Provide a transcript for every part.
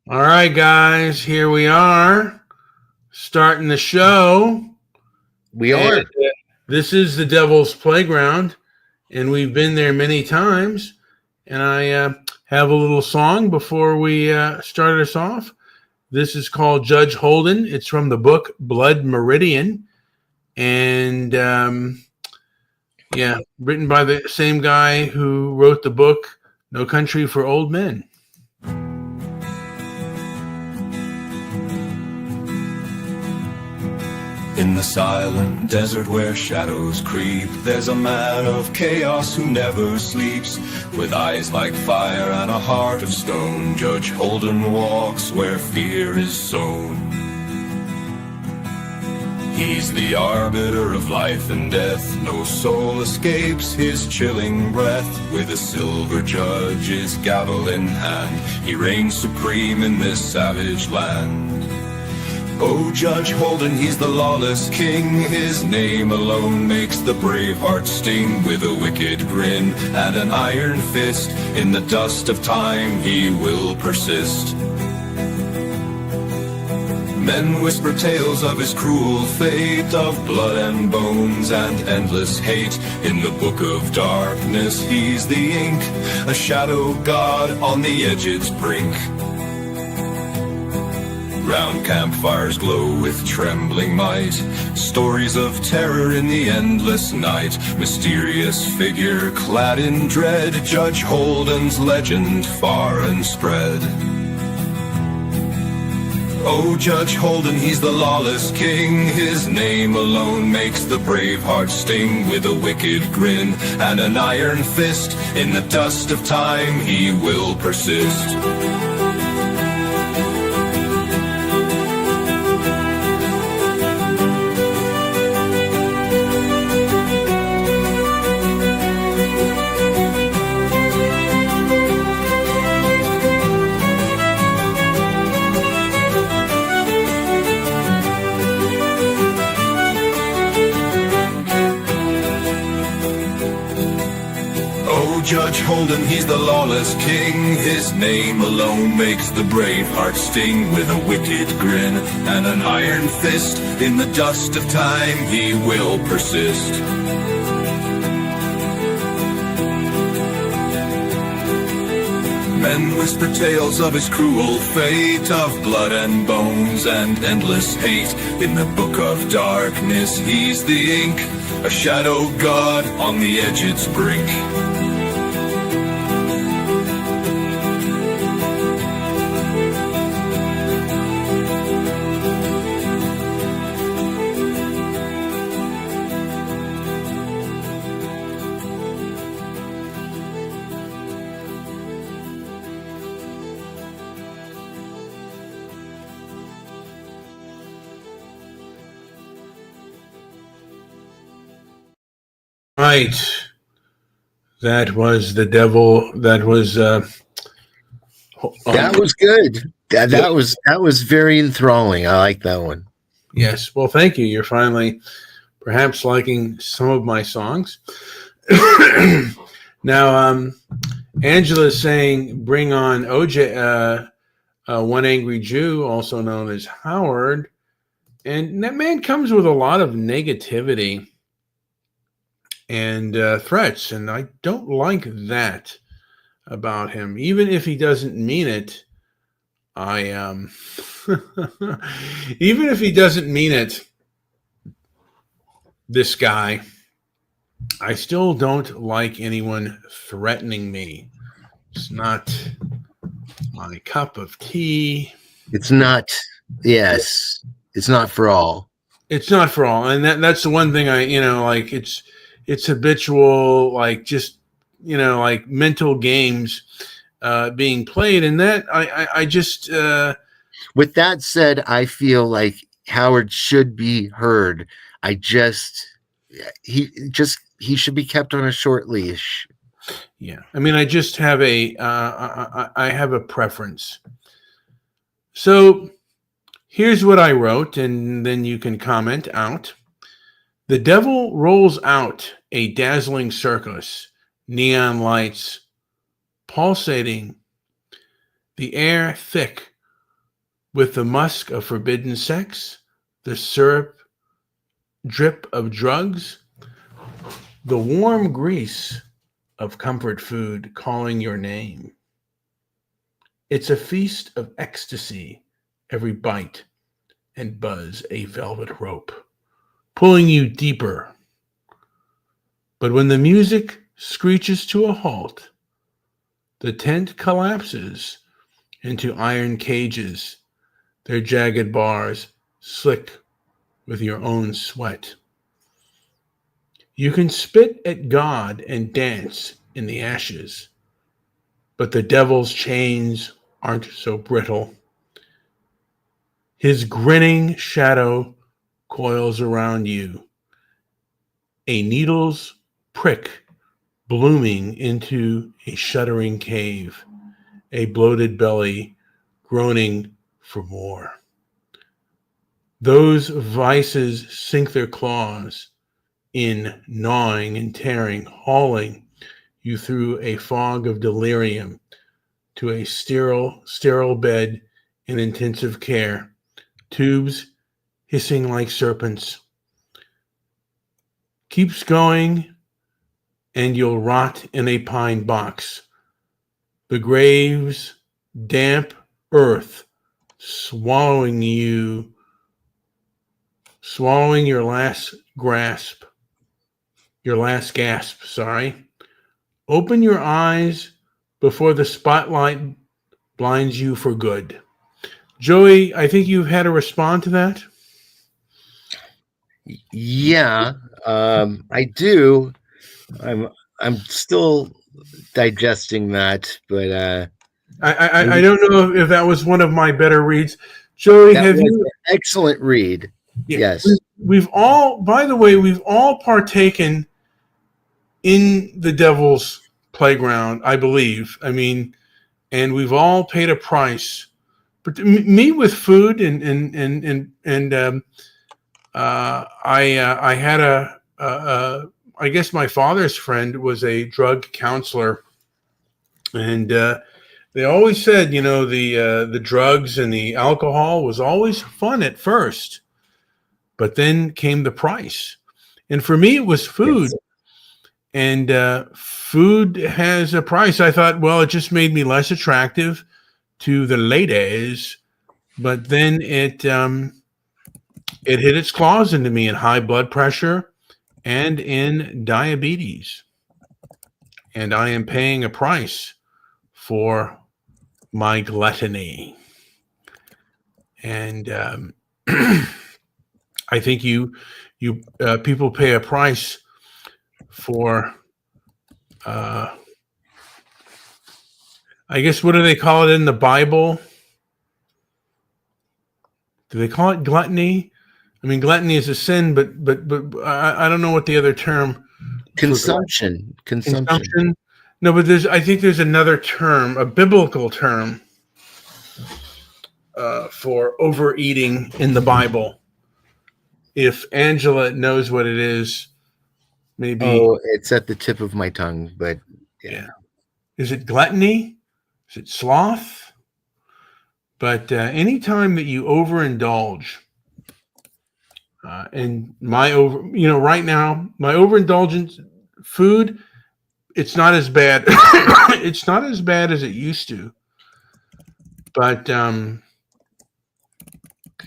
All right, guys, here we are starting the show. We And are. this is the Devil's Playground, and we've been there many times. And I have a little song before we start us off. This is called Judge Holden. It's from the book Blood Meridian. And written by the same guy who wrote the book No Country for Old Men. In the silent desert where shadows creep, there's a man of chaos who never sleeps. With eyes like fire and a heart of stone, Judge Holden walks where fear is sown. He's the arbiter of life and death, no soul escapes his chilling breath. With a silver judge's gavel in hand, he reigns supreme in this savage land. Oh, Judge Holden, he's the lawless king. His name alone makes the brave heart sting. With a wicked grin and an iron fist, in the dust of time he will persist. Men whisper tales of his cruel fate, of blood and bones and endless hate. In the book of darkness he's the ink, a shadow god on the edge's brink. Round campfires glow with trembling might, stories of terror in the endless night. Mysterious figure clad in dread, Judge Holden's legend far and spread. Oh, Judge Holden, he's the lawless king. His name alone makes the brave heart sting. With a wicked grin and an iron fist, in the dust of time he will persist. Judge Holden, he's the lawless king. His name alone makes the brave heart sting. With a wicked grin and an iron fist, in the dust of time he will persist. Men whisper tales of his cruel fate, of blood and bones and endless hate. In the book of darkness he's the ink, a shadow god on the edge's brink. Right. That was the devil. That was That was good. That was very enthralling. I like that one. Yes. Well, thank you. You're finally perhaps liking some of my songs. Now, Angela's saying, bring on OJ, One Angry Jew, also known as Howard. And that man comes with a lot of negativity and threats, and I don't like that about him. Even if he doesn't mean it, even if he doesn't mean it, this guy, I still don't like anyone threatening me. It's not my cup of tea. It's not. Yes, it's not for all. It's not for all, and that's the one thing like it's habitual, like just like mental games being played, and that I just. With that said, I feel like Howard should be heard. He should be kept on a short leash. Yeah, I mean, I just have I have a preference. So here's what I wrote, and then you can comment out. The devil rolls out a dazzling circus, neon lights pulsating, the air thick with the musk of forbidden sex, the syrup drip of drugs, the warm grease of comfort food calling your name. It's a feast of ecstasy, every bite and buzz a velvet rope, pulling you deeper. But when the music screeches to a halt, the tent collapses into iron cages, their jagged bars slick with your own sweat. You can spit at God and dance in the ashes, but the devil's chains aren't so brittle. His grinning shadow coils around you, a needle's prick blooming into a shuddering cave, a bloated belly groaning for more. Those vices sink their claws in, gnawing and tearing, hauling you through a fog of delirium to a sterile bed in intensive care, tubes hissing like serpents. Keeps going, and you'll rot in a pine box. The grave's damp earth swallowing your last gasp, Open your eyes before the spotlight blinds you for good. Joey, I think you've had to respond to that. Yeah, I do. I'm still digesting that, but I don't know if that was one of my better reads. Joey, that have was you? an excellent read. Yeah, Yes, we've all. By the way, we've all partaken in the devil's playground, I believe. I mean, and we've all paid a price. But me with food I had I guess my father's friend was a drug counselor, and they always said, the drugs and the alcohol was always fun at first, but then came the price. And for me, it was food. Yes. And food has a price. I thought, well, it just made me less attractive to the ladies, but then it hit its claws into me in high blood pressure and in diabetes. And I am paying a price for my gluttony. And I think you people pay a price for, I guess, what do they call it in the Bible? Do they call it gluttony? I mean, gluttony is a sin, but I don't know what the other term. Consumption. No, but I think there's another term, a biblical term, for overeating in the Bible. If Angela knows what it is, maybe. Oh, it's at the tip of my tongue, but yeah. Is it gluttony? Is it sloth? But anytime that you overindulge, and right now, my overindulgence food, it's not as bad. It's not as bad as it used to. But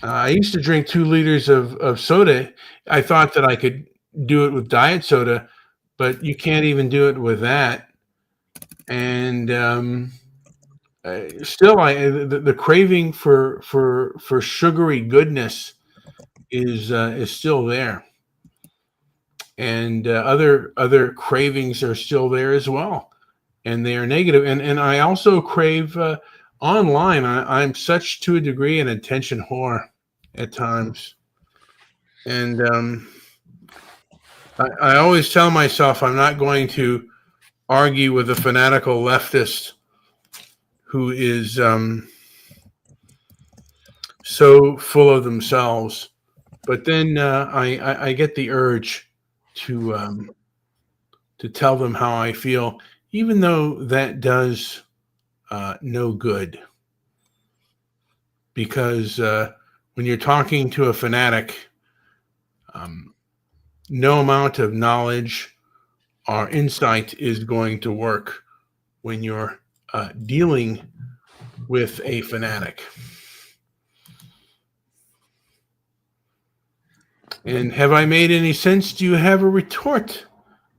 I used to drink 2 liters of soda. I thought that I could do it with diet soda, but you can't even do it with that. And still, the craving for sugary goodness is still there, and other cravings are still there as well, and they are negative. And I also crave online. I'm such, to a degree, an attention whore at times, and I always tell myself I'm not going to argue with a fanatical leftist who is so full of themselves. But then I get the urge to tell them how I feel, even though that does no good. because when you're talking to a fanatic, no amount of knowledge or insight is going to work when you're dealing with a fanatic. And have I made any sense? Do you have a retort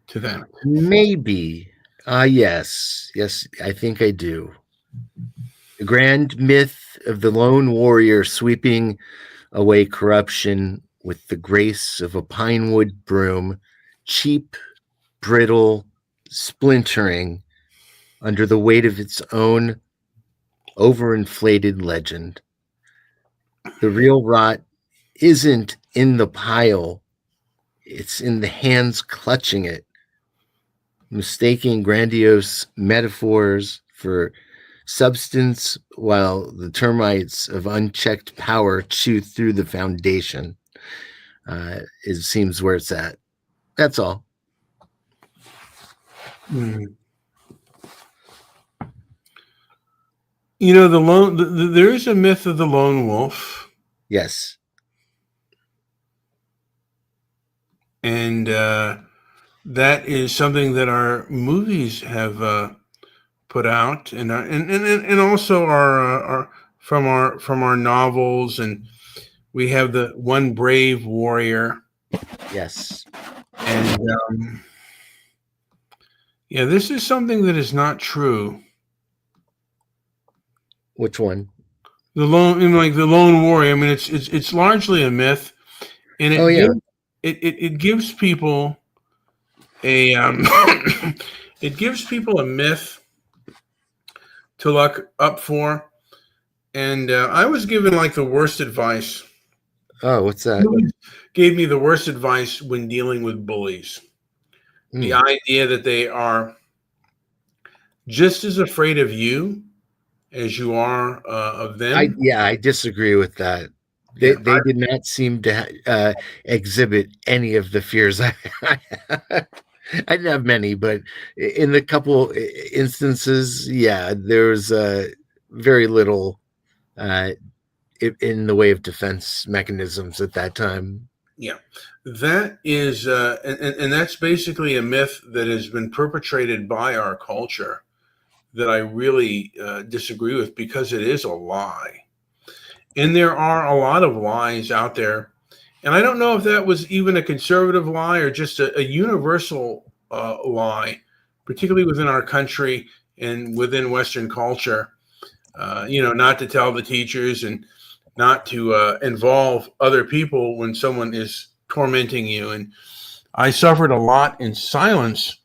to that? Maybe. Yes. Yes, I think I do. The grand myth of the lone warrior sweeping away corruption with the grace of a pinewood broom, cheap, brittle, splintering under the weight of its own overinflated legend. The real rot isn't in the pile, it's in the hands clutching it, mistaking grandiose metaphors for substance while the termites of unchecked power chew through the foundation. It seems where it's at. That's all. You know, there is a myth of the lone wolf. Yes. And that is something that our movies have put out, and also our from our novels, and we have the one brave warrior. Yes. And yeah, this is something that is not true. Which one? The lone warrior. I mean, it's largely a myth, and it gives people a it gives people a myth to look up for. And I was given like the worst advice. Oh, what's that? Gave me the worst advice when dealing with bullies. The idea that they are just as afraid of you as you are of them. I disagree with that. They did not seem to exhibit any of the fears I didn't have many, but in the couple instances, there was very little in the way of defense mechanisms at that time. Yeah, that is, and that's basically a myth that has been perpetrated by our culture that I really disagree with, because it is a lie. And there are a lot of lies out there. And I don't know if that was even a conservative lie or just a universal lie, particularly within our country and within Western culture. Not to tell the teachers and not to involve other people when someone is tormenting you. And I suffered a lot in silence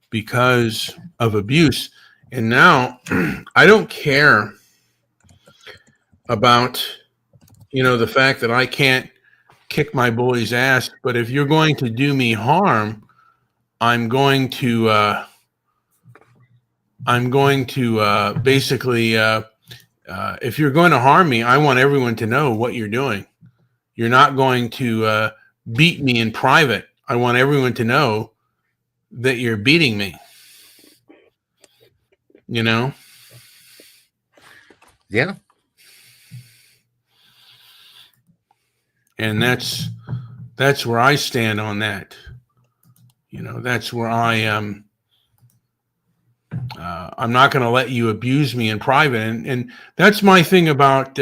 because of abuse. And now I don't care about, the fact that I can't kick my bully's ass. But if you're going to do me harm, I'm going to basically, if you're going to harm me, I want everyone to know what you're doing. You're not going to beat me in private. I want everyone to know that you're beating me. Yeah. And that's where I stand on that. That's where I am. I'm not going to let you abuse me in private. And that's my thing about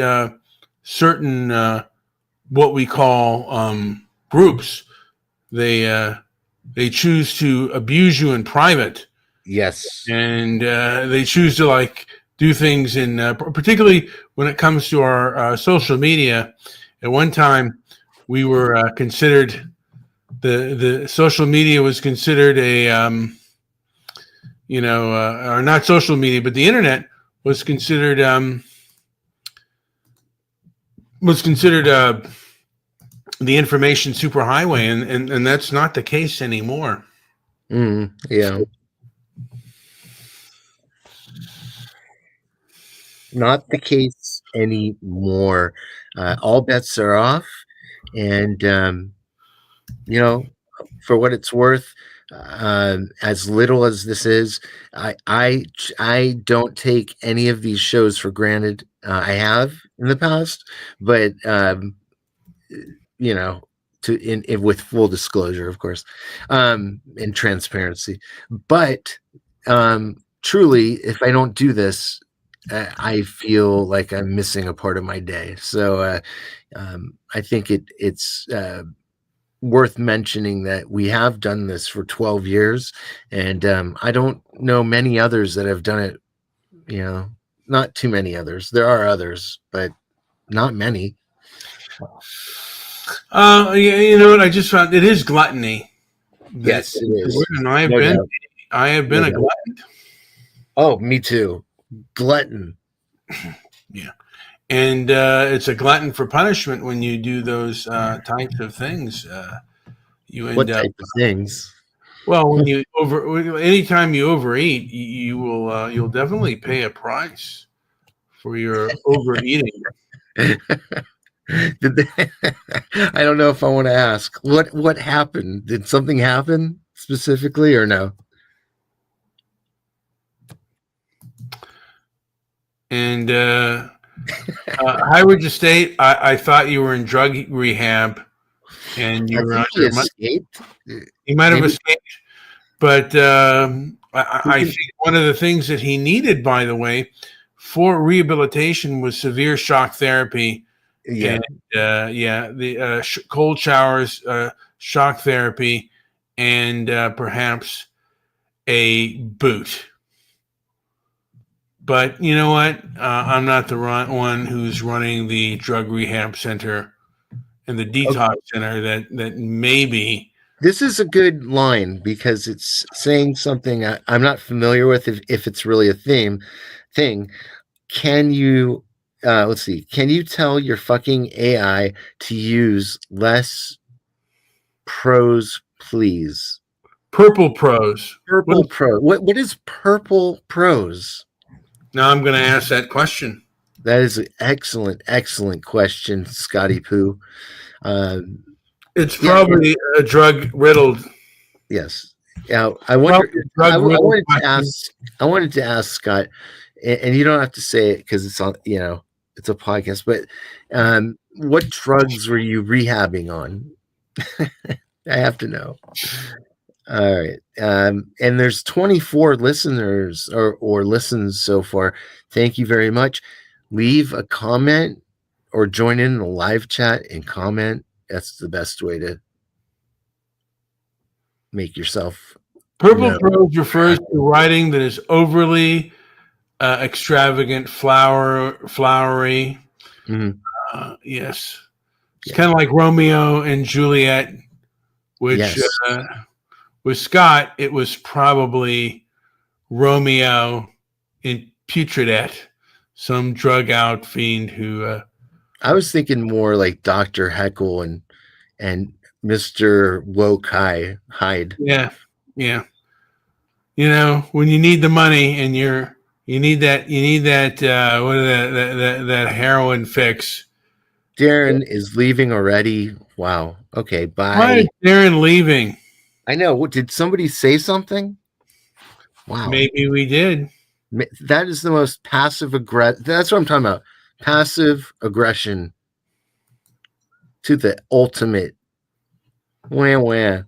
certain what we call groups. They choose to abuse you in private. Yes. And they choose to do things in particularly when it comes to our social media. At one time, we were considered the social media was considered a or not social media, but the internet was considered the information superhighway, and that's not the case anymore. Yeah. Not the case anymore. All bets are off. And, for what it's worth, As little as this is, I don't take any of these shows for granted. I have in the past, but you know, with full disclosure, of course, and transparency. But truly, if I don't do this, I feel like I'm missing a part of my day. So I think it's worth mentioning that we have done this for 12 years, and I don't know many others that have done it. You know, not too many others. There are others, but not many. Yeah, you know what? I just found it is gluttony. Yes, it is. And No doubt. I have been No a doubt. glutton. Oh, me too. Glutton. Yeah. And it's a glutton for punishment when you do those types of things. You end What up. type of things? Well, when you anytime you overeat, you will you'll definitely pay a price for your overeating. Did they, I don't know if I want to ask what happened. Did something happen specifically or no? And how would you state? I thought you were in drug rehab, and you were I think he escaped. he might have Maybe. escaped. But I think one of the things that he needed, by the way, for rehabilitation was severe shock therapy. Yeah. And the cold showers, shock therapy, and perhaps a boot. But you know what? I'm not the one who's running the drug rehab center and the detox center that maybe. This is a good line because it's saying something I'm not familiar with if it's really a thing. Can you let's see, can you tell your fucking AI to use less prose, please? Purple prose. Purple prose. What is purple prose? Now I'm going to ask that question. That is an excellent question, Scotty Poo. It's probably a drug riddled. Yes. Now I wonder. I wanted to ask Scott, and you don't have to say it because it's on. You know, it's a podcast. But what drugs were you rehabbing on? I have to know. All right. And there's 24 listeners or listens so far. Thank you very much. Leave a comment or join in the live chat and comment. That's the best way to make yourself. Purple prose refers to writing that is overly extravagant, flowery. Mm-hmm. Yes. It's kind of like Romeo and Juliet, which with Scott, it was probably Romeo in Putredet, some drug out fiend who. I was thinking more like Dr. Heckle and Mr. Woke Hyde. Yeah. You know, when you need the money and you need that that heroin fix. Darren is leaving already. Wow. Okay. Bye. Why is Darren leaving? I know. Did somebody say something? Wow. Maybe we did. That is the most passive aggressive. That's what I'm talking about. Passive aggression to the ultimate. Wah.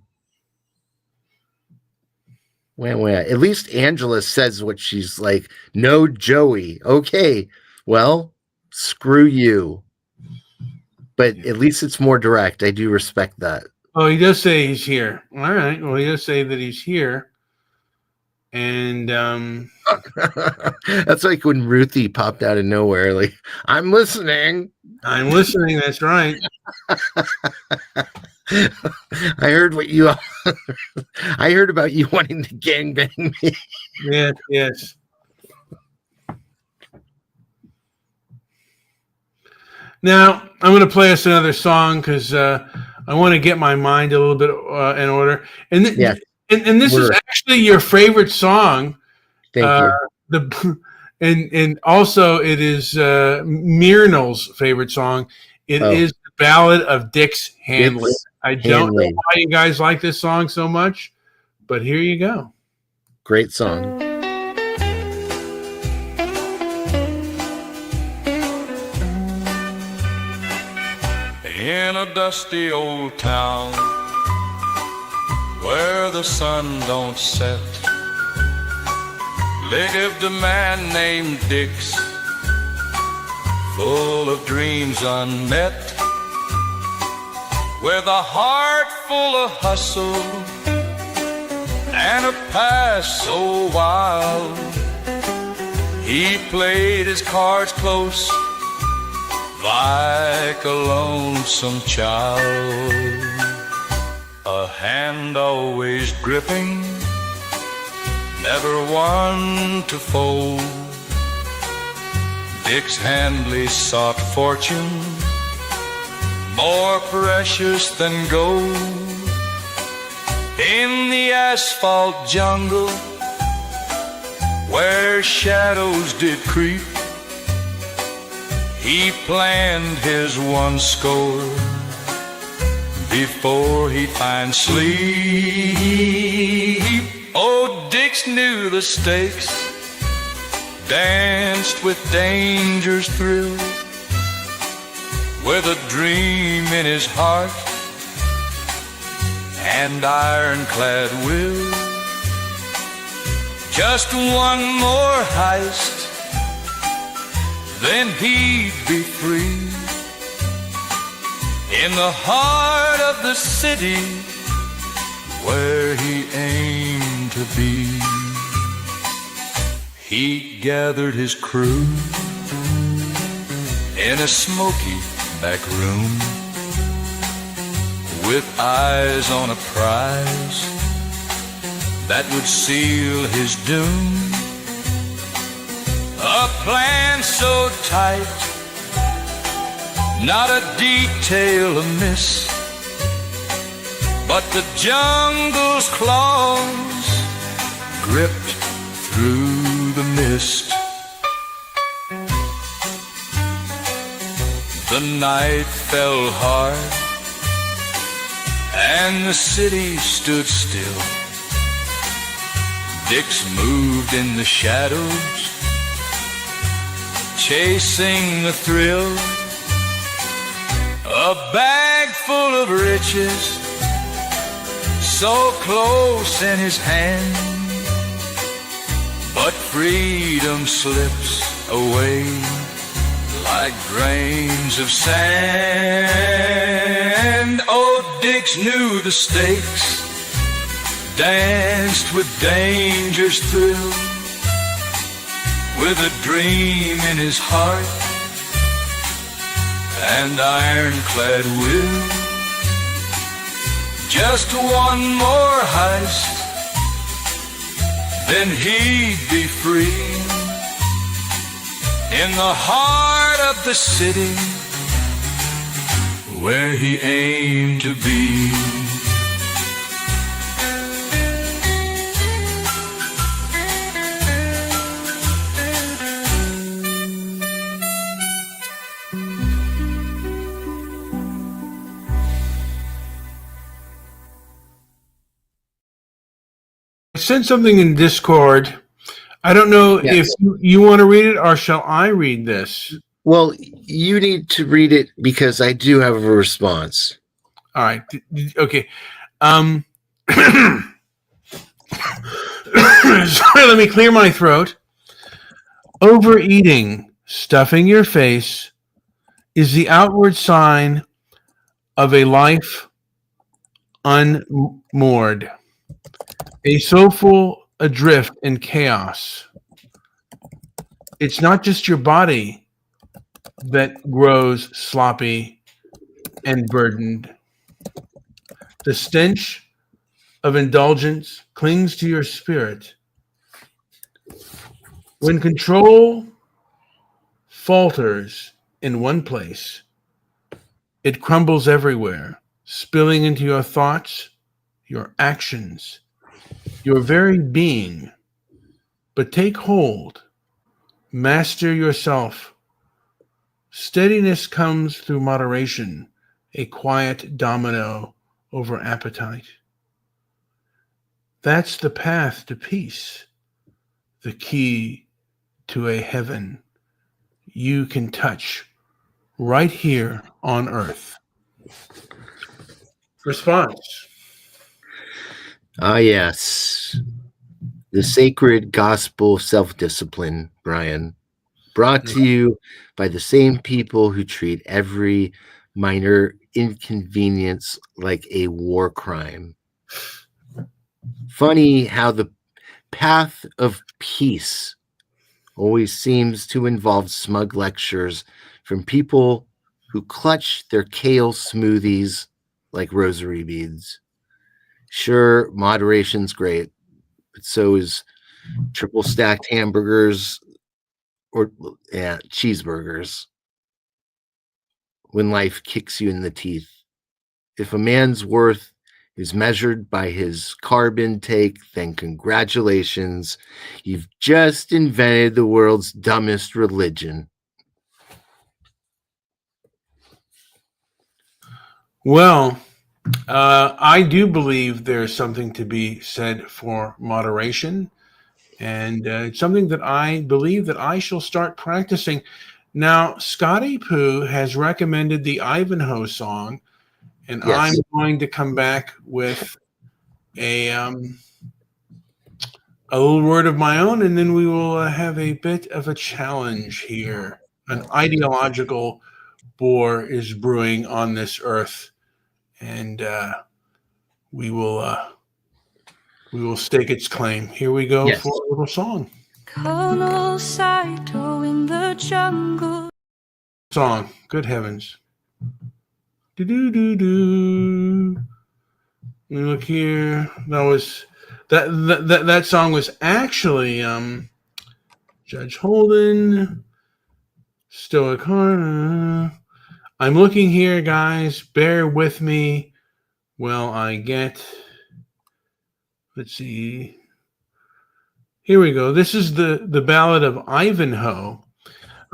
At least Angela says what she's like. No, Joey. Okay. Well, screw you. But at least it's more direct. I do respect that. Oh, he does say he's here. All right. Well, he does say that he's here. And that's like when Ruthie popped out of nowhere, like, I'm listening. That's right. I heard about you wanting to gangbang me. Yes. Now I'm going to play us another song because I want to get my mind a little bit in order. And this is actually your favorite song. Thank you. And also it is Myrnal's favorite song. It is the Ballad of Dix Hanley. I don't know why you guys like this song so much, But here you go. Great song. In a dusty old town where the sun don't set, lived a man named Dix, full of dreams unmet, with a heart full of hustle and a past so wild. He played his cards close like a lonesome child, a hand always gripping, never one to fold. Dix Handley sought fortune more precious than gold. In the asphalt jungle where shadows did creep, he planned his one score before he'd find sleep. Oh, Dix knew the stakes, danced with danger's thrill, with a dream in his heart and ironclad will. Just one more heist, then he'd be free, in the heart of the city where he aimed to be. He gathered his crew in a smoky back room, with eyes on a prize that would seal his doom. A plan so tight, not a detail amiss, but the jungle's claws gripped through the mist. The night fell hard and the city stood still. Dix moved in the shadows, chasing the thrill. A bag full of riches, so close in his hand, but freedom slips away like grains of sand. Oh, Dix knew the stakes, danced with danger's thrill, with a dream in his heart and ironclad will. Just one more heist, then he'd be free, in the heart of the city where he aimed to be. Send something in Discord. I don't know if you want to read it, or shall I read this? Well, you need to read it because I do have a response. All right. Okay. Sorry, let me clear my throat. Overeating, stuffing your face, is the outward sign of a life unmoored, a soulful adrift in chaos. It's not just your body that grows sloppy and burdened. The stench of indulgence clings to your spirit. When control falters in one place, it crumbles everywhere, spilling into your thoughts, your actions, your very being. But take hold, master yourself. Steadiness comes through moderation, a quiet domino over appetite. That's the path to peace, the key to a heaven you can touch right here on earth. Response. Ah, yes. The sacred gospel self-discipline, Brian, brought to you by the same people who treat every minor inconvenience like a war crime. Funny how the path of peace always seems to involve smug lectures from people who clutch their kale smoothies like rosary beads. Sure, moderation's great, but so is triple stacked hamburgers or cheeseburgers when life kicks you in the teeth. If a man's worth is measured by his carb intake, then congratulations, you've just invented the world's dumbest religion. Well, I do believe there's something to be said for moderation, and it's something that I believe that I shall start practicing. Now, Scotty Poo has recommended the Ivanhoe song, and Yes. I'm going to come back with a little word of my own, and then we will have a bit of a challenge here. An ideological war is brewing on this earth, and we will stake its claim. Here we go. Yes. For a little song. Colonel Saito in the jungle. Song. Good heavens. Do do do do. Let me look here. That was that song was actually Judge Holden, Stoic Heart. I'm looking here, guys. Bear with me. Well, I get. Let's see. Here we go. This is the Ballad of Ivanhoe.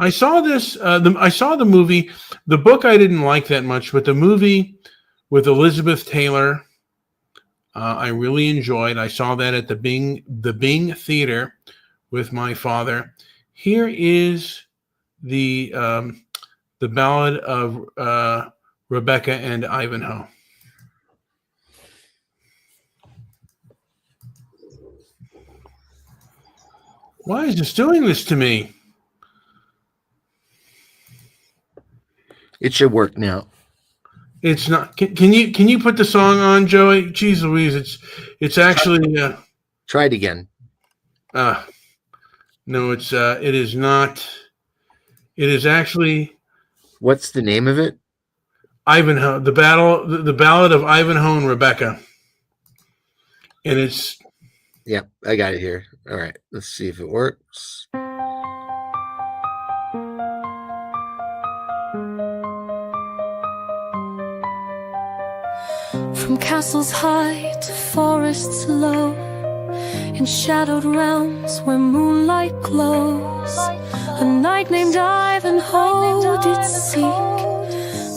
I saw this. I saw the movie. The book I didn't like that much, but the movie with Elizabeth Taylor, I really enjoyed. I saw that at the Bing Theater with my father. Here is the Ballad of Rebecca and Ivanhoe. Why is this doing this to me? It should work now. It's not. Can you put the song on, Joey? Jeez Louise, it's actually. Try it again. No, it is not. It is actually What's the name of it? Ivanhoe, the Ballad of Ivanhoe and Rebecca, and it's. Yeah, I got it here. All right, let's see if it works. From castles high to forests low, in shadowed realms where moonlight glows, a knight named Ivanhoe did seek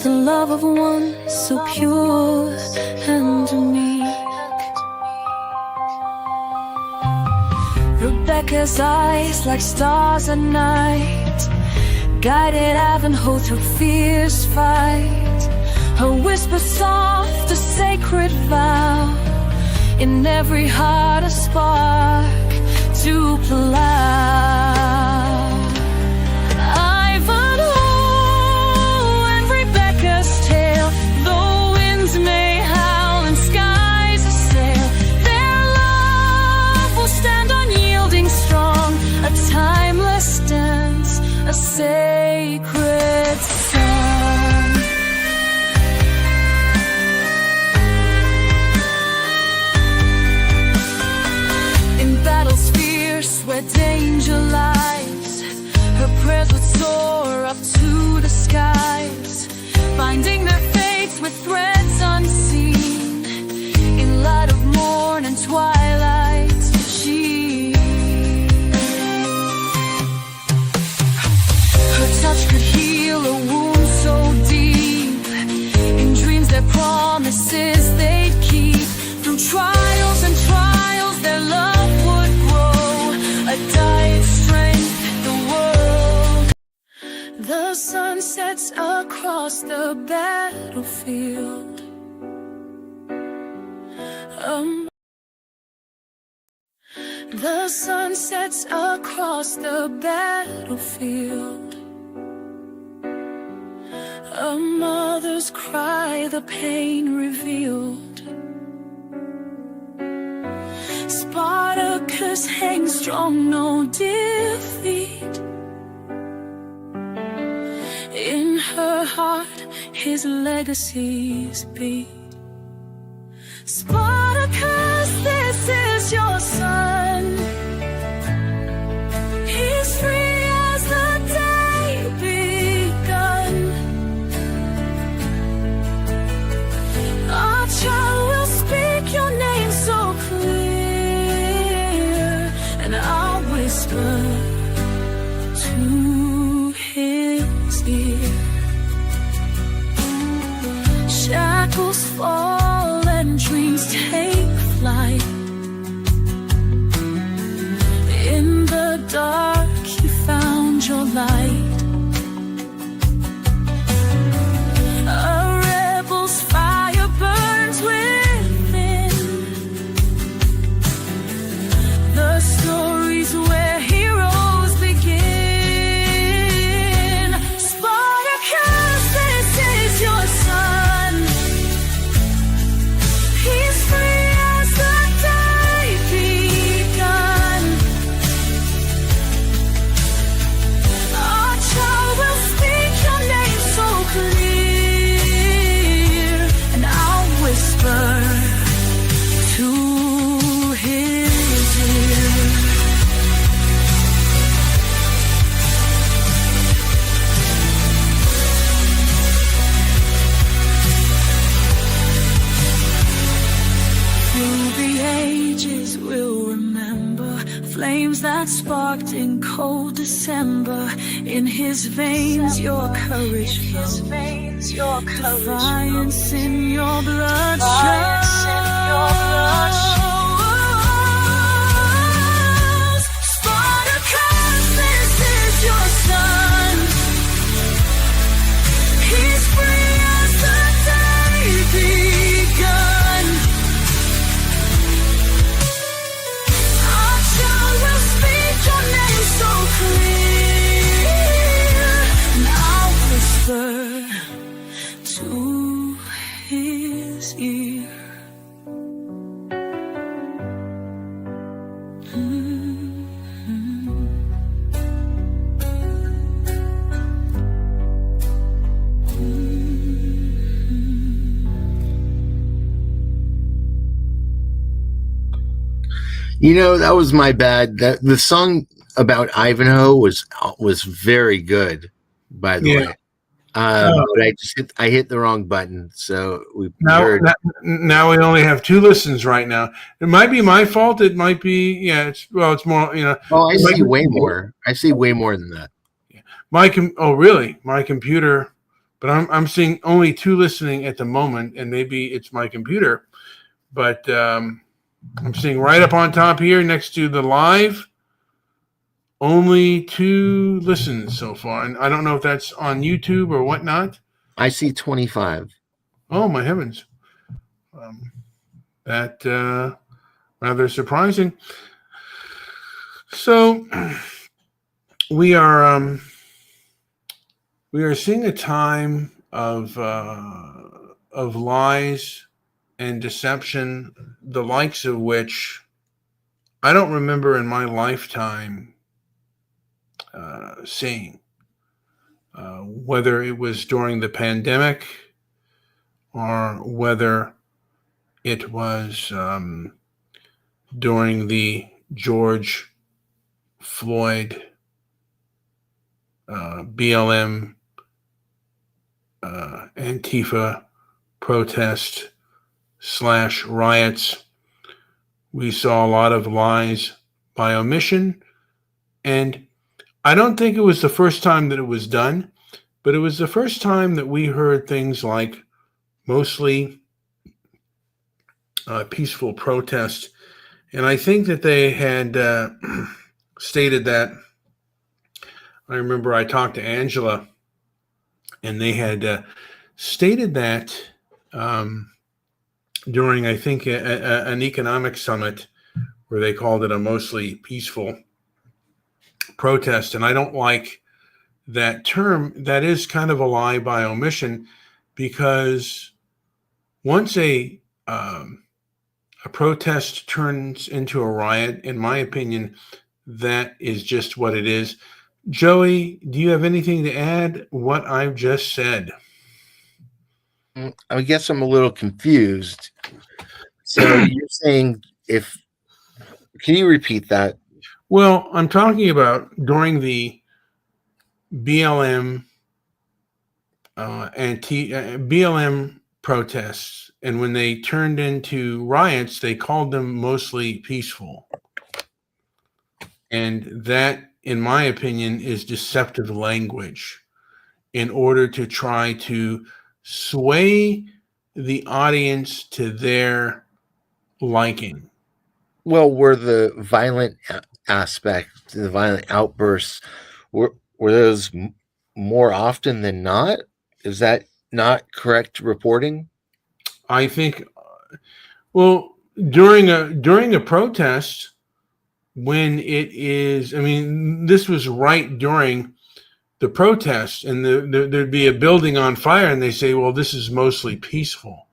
the love of one so pure and meek. Rebecca's eyes like stars at night guided Ivanhoe through fierce fight. Her whisper soft, a sacred vow, in every heart a spark to plow. Ivanhoe and Rebecca's tale, though winds may howl and skies assail, their love will stand unyielding strong, a timeless dance, a sacred song. Where danger lies, her prayers would soar up to the skies, binding their fates with threads unseen, in light of morn and twilight sheen. Her touch could heal a wound sun sets across the battlefield. The sun sets across the battlefield. A mother's cry, the pain revealed. Spartacus hangs strong, no defeat. In her heart, his legacies beat. Spartacus, this is your son. He's free as the day begun. Our child will speak your name so clear, and I'll whisper to his ear. Shackles fall and dreams take flight. In the dark you found your light. A rebel's fire burns within. The stories where heroes begin. Spartacus, this is your son. He's free as the day begun. Our child will speak your name so clear, and I'll whisper to his ear. Through the ages we'll remember flames that sparked in cold December. In his veins your courage flows. Defiance in your blood shows. Spartacus, this is your son. He's free as the day begun. Our child will speak your name so clear, and I'll whisper to his ear. You know, that was my bad. That the song about Ivanhoe was very good, by the way. But I hit the wrong button, so we heard. Now we only have 2 listens right now. It might be my fault. It might be it's more, you know. Oh, I see way more. I see way more than that. Really? My computer, but I'm seeing only 2 listening at the moment, and maybe it's my computer. But I'm seeing right up on top here next to the live, only 2 listens so far. And I don't know if that's on YouTube or whatnot. I see 25. Oh, my heavens. That rather surprising. So we are seeing a time of lies and deception, the likes of which I don't remember in my lifetime seeing. Whether it was during the pandemic or whether it was during the George Floyd BLM Antifa protest / riots, we saw a lot of lies by omission. And I don't think it was the first time that it was done, but it was the first time that we heard things like mostly peaceful protest. And I think that they had stated that. I remember I talked to Angela And they had stated that during, I think, an economic summit where they called it a mostly peaceful protest. And I don't like that term. That is kind of a lie by omission, because once a protest turns into a riot, in my opinion, that is just what it is. Joey, do you have anything to add what I've just said? I guess I'm a little confused. So you're saying can you repeat that? Well, I'm talking about during the BLM BLM protests, and when they turned into riots, they called them mostly peaceful. And that, in my opinion, is deceptive language in order to try to sway the audience to their liking. Well, were the violent aspect, the violent outbursts, were those more often than not? Is that not correct reporting? I think, well, during a protest, when it is, I mean, this was right during the protest, and there'd be a building on fire, and they say, well, this is mostly peaceful.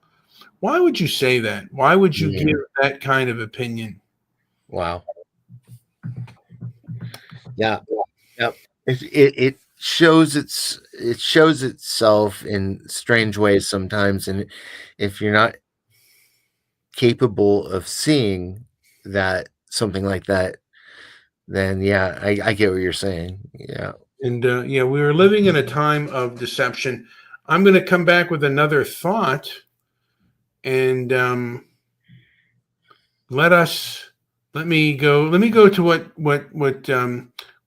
Why would you say that? Why would you give that kind of opinion? Wow. Yeah. It shows itself in strange ways sometimes, and if you're not capable of seeing that something like that, then I get what you're saying. Yeah. And we were living in a time of deception. I'm going to come back with another thought, and let me go to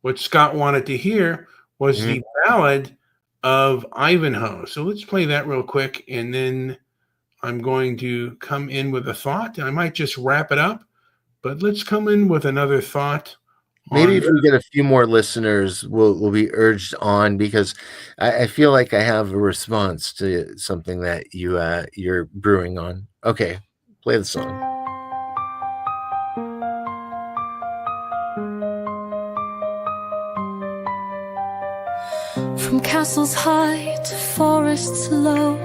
what Scott wanted to hear was the ballad of Ivanhoe. So let's play that real quick, and then I'm going to come in with a thought. I might just wrap it up, but let's come in with another thought. Maybe if we get a few more listeners, we'll be urged on, because I feel like I have a response to something that you're brewing on. Okay, play the song. From castles high to forests low,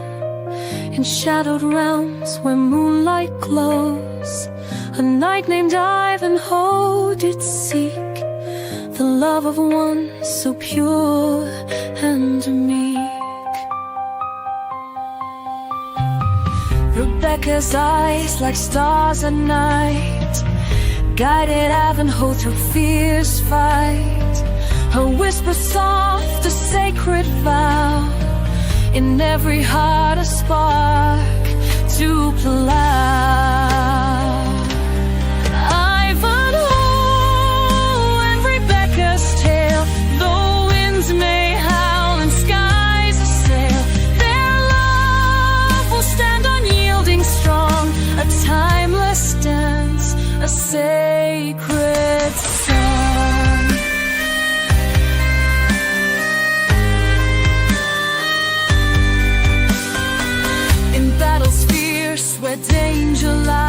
in shadowed realms where moonlight glows, a knight named Ivanhoe did seek the love of one so pure and meek. Rebecca's eyes like stars at night guided Ivanhoe through fierce fight. Her whisper soft, a sacred vow, in every heart a spark to plow. Ivanhoe and Rebecca's tale, though winds may howl and skies assail, their love will stand unyielding strong, a timeless dance, a sacred song. Where danger lies,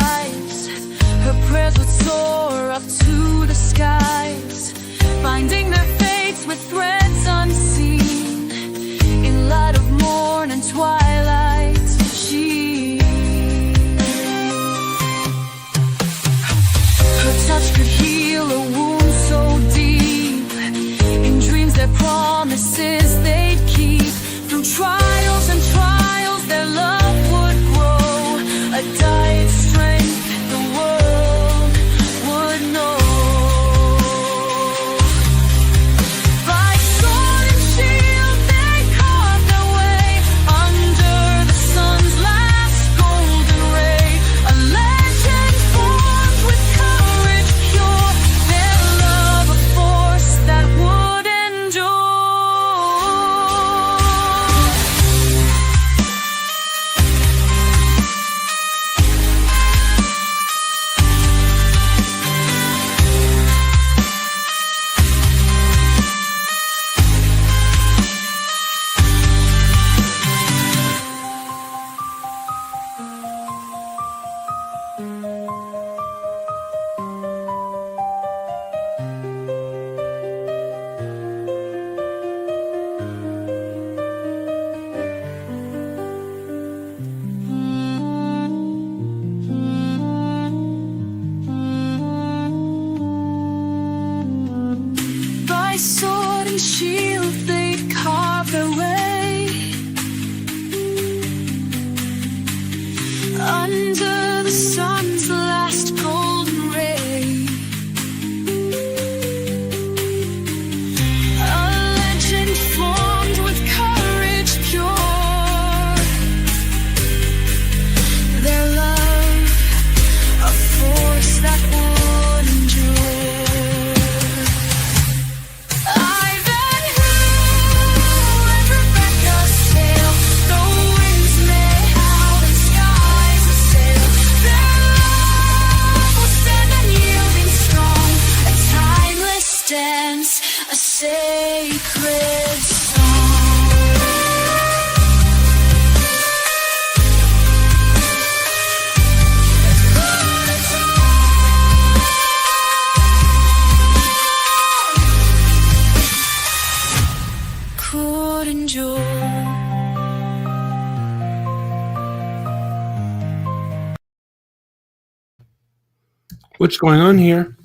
What's going on here?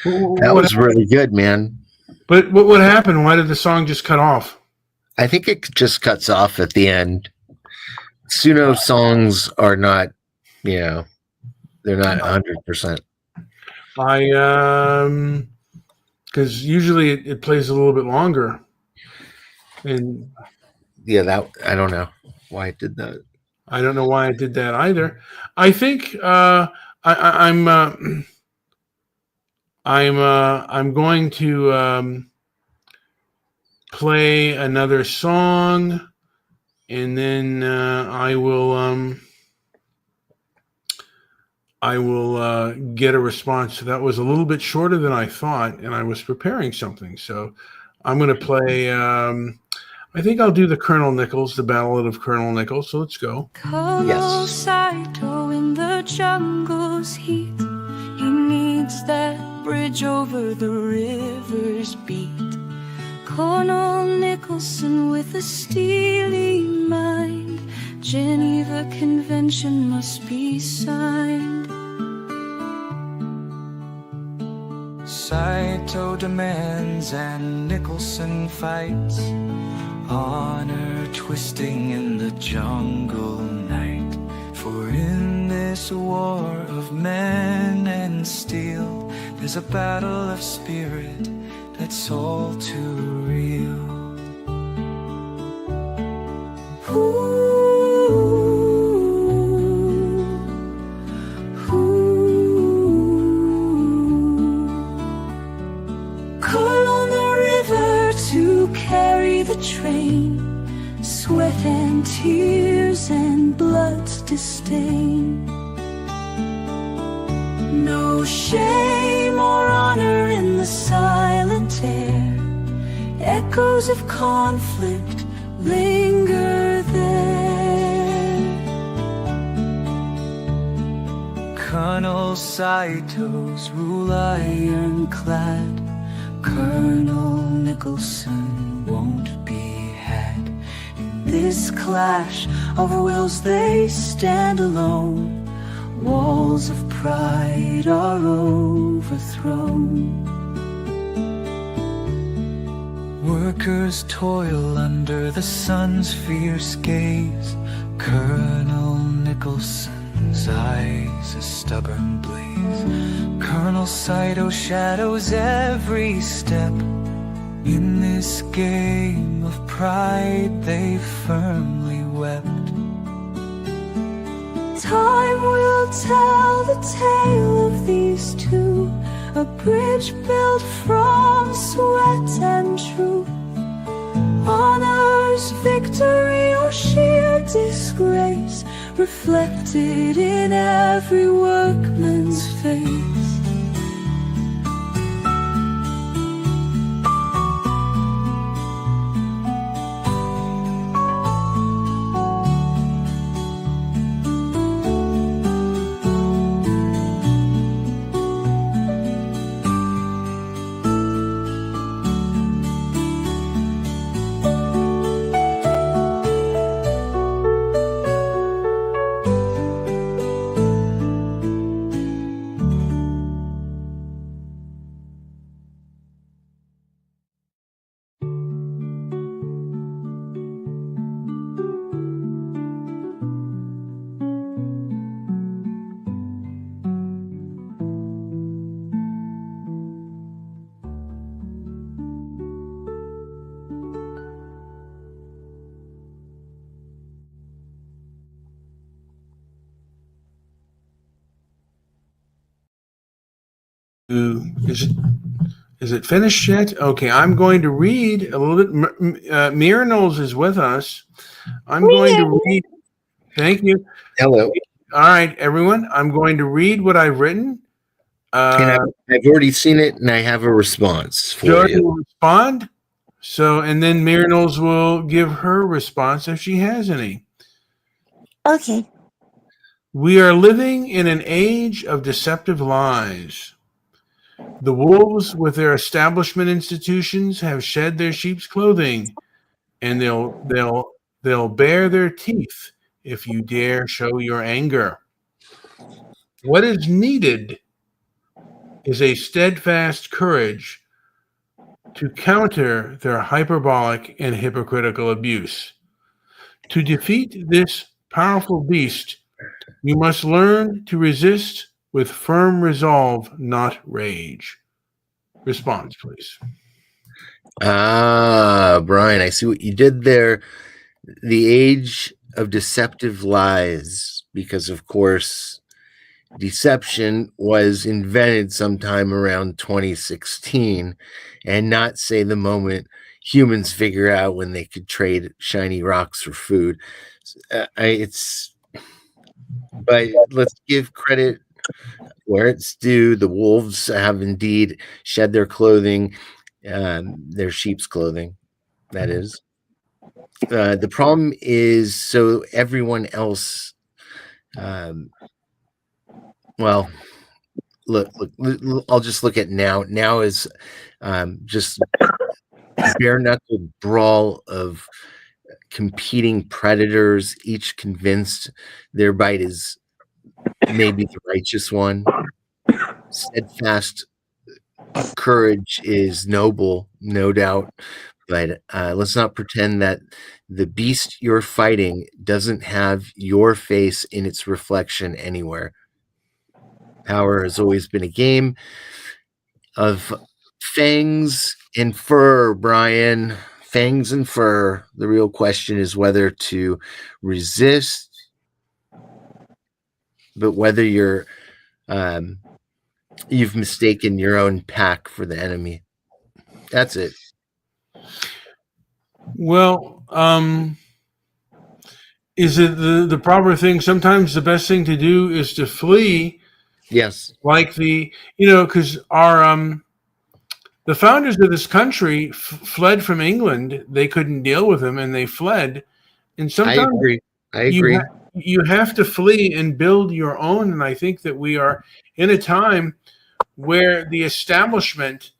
That was really good, man. But what happened? Why did the song just cut off? I think it just cuts off at the end. Suno songs are not, they're not 100%. Because usually it plays a little bit longer. And Yeah, that I don't know why it did that. I don't know why I did that either. I think I'm going to play another song, and then I will get a response. So that was a little bit shorter than I thought, and I was preparing something. So I'm going to play. I think I'll do the Colonel Nichols, the Ballad of Colonel Nichols. So let's go. Colonel Saito in the jungle's heat. He needs that bridge over the river's beat. Colonel Nicholson with a steely mind. Geneva Convention must be signed. Saito demands and Nicholson fights. Honor twisting in the jungle night. For in this war of men and steel, there's a battle of spirit that's all too real. Call on the river to carry the train. Sweat and tears and blood's disdain. No shame or honor in the silent air. Echoes of conflict linger there. Colonel Saito's rule ironclad. Colonel Nicholson won't be had. In this clash of wills they stand alone. Walls of pride are overthrown. Workers toil under the sun's fierce gaze. Colonel Nicholson's eyes a stubborn blaze. Colonel Saito shadows every step. In this game of pride they firmly wept. Time will tell the tale of these two. A bridge built from sweat and truth. Honor's victory or sheer disgrace, reflected in every workman's face. Is it finished yet? Okay, I'm going to read a little bit. Mira Knowles is with us. I'm going to read. Thank you. Hello. All right, everyone. I'm going to read what I've written. And I've already seen it, and I have a response for Jody you. will respond. So, and then Mira Knowles will give her response if she has any. Okay. We are living in an age of deceptive lies. The wolves with their establishment institutions have shed their sheep's clothing, and they'll bare their teeth if you dare show your anger. What is needed is a steadfast courage to counter their hyperbolic and hypocritical abuse. To defeat this powerful beast, you must learn to resist with firm resolve, not rage. Response, please. Ah, Brian, I see what you did there. The age of deceptive lies, because of course, deception was invented sometime around 2016, and not say the moment humans figure out when they could trade shiny rocks for food. But let's give credit where it's due. The wolves have indeed shed their clothing, their sheep's clothing, that is. The problem is, so everyone else, well, look, I'll just look at now. Now is just bare knuckle brawl of competing predators, each convinced their bite is maybe the righteous one. Steadfast courage is noble, no doubt, but let's not pretend that the beast you're fighting doesn't have your face in its reflection anywhere. Power has always been a game of fangs and fur, Brian. Fangs and fur. The real question is whether to resist, but whether you've mistaken your own pack for the enemy. That's it. Well, is it the proper thing? Sometimes the best thing to do is to flee. Yes. Like because the founders of this country fled from England. They couldn't deal with them, and they fled. And sometimes I agree. You have to flee and build your own. And I think that we are in a time where the establishment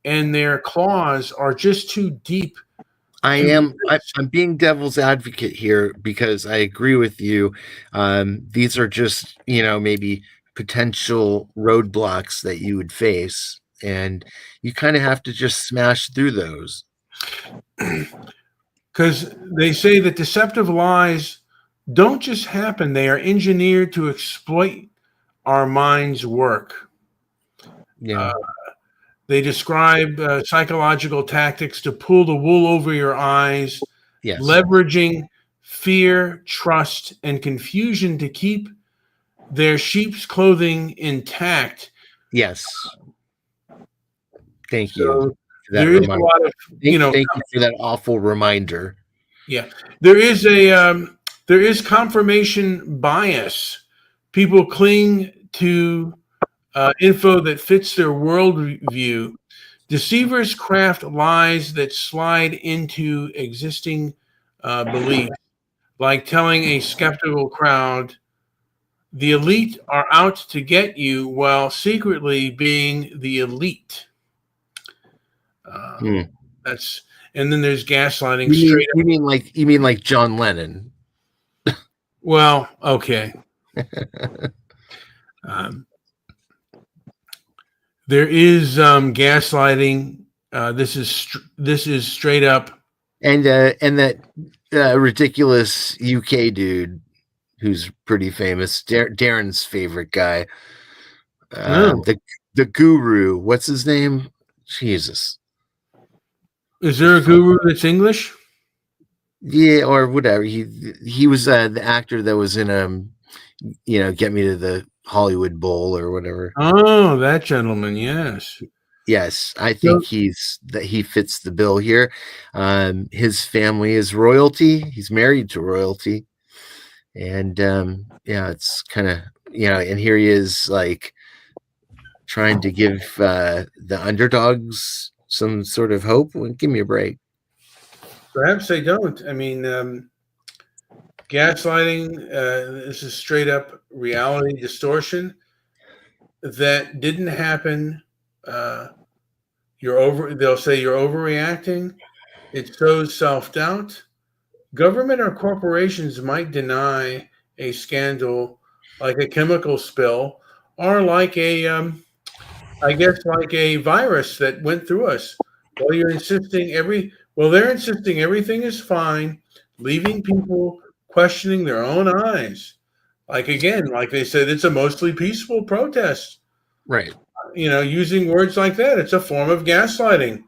and their claws are just too deep. I'm being devil's advocate here because I agree with you. These are just, maybe potential roadblocks that you would face, and you kind of have to just smash through those. Because they say that deceptive lies don't just happen. They are engineered to exploit our mind's work. Yeah. They describe psychological tactics to pull the wool over your eyes, yes. Leveraging fear, trust, and confusion to keep their sheep's clothing intact. Yes. Thank you. So there is a lot of, thank you for that awful reminder. Yeah. There is confirmation bias. People cling to info that fits their worldview. Deceivers craft lies that slide into existing beliefs, like telling a skeptical crowd, the elite are out to get you while secretly being the elite. And then there's gaslighting. You mean like John Lennon? Well, okay. There is gaslighting. This is straight up. And that ridiculous UK dude who's pretty famous, Darren's favorite guy, the guru. What's his name? Jesus. Is there a guru that's English? Yeah, or whatever. He was the actor that was in Get Me to the Hollywood Bowl or whatever. Oh, that gentleman, yes. Yes, I think he fits the bill here. His family is royalty. He's married to royalty. And it's kind of, and here he is like trying to give the underdogs some sort of hope. Well, give me a break. Perhaps they don't. I mean, gaslighting, this is straight up reality distortion that didn't happen. They'll say you're overreacting. It sows self-doubt. Government or corporations might deny a scandal like a chemical spill, are like a, I guess, like a virus that went through us. Well, they're insisting everything is fine, leaving people questioning their own eyes. Like again, like they said, it's a mostly peaceful protest. Right. Using words like that, it's a form of gaslighting.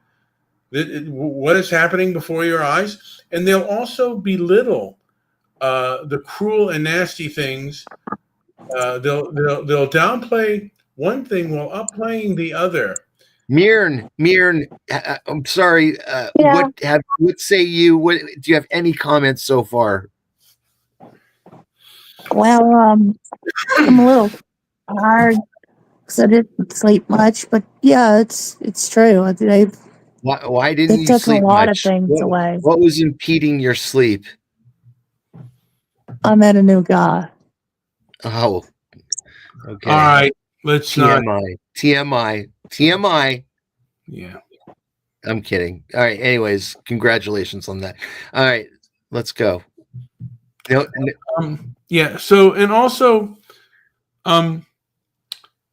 What is happening before your eyes, and they'll also belittle the cruel and nasty things. They'll downplay one thing while upplaying the other. Mirn, I'm sorry. Yeah. What say you? What do you have any comments so far? Well, I'm a little tired because I didn't sleep much, but yeah, it's true. Why didn't They you took a sleep lot of much? things away. What was impeding your sleep? I met a new guy. Oh, okay. All right, let's not. TMI. Yeah. I'm kidding. All right. Anyways, congratulations on that. All right, let's go. Yeah. So, and also,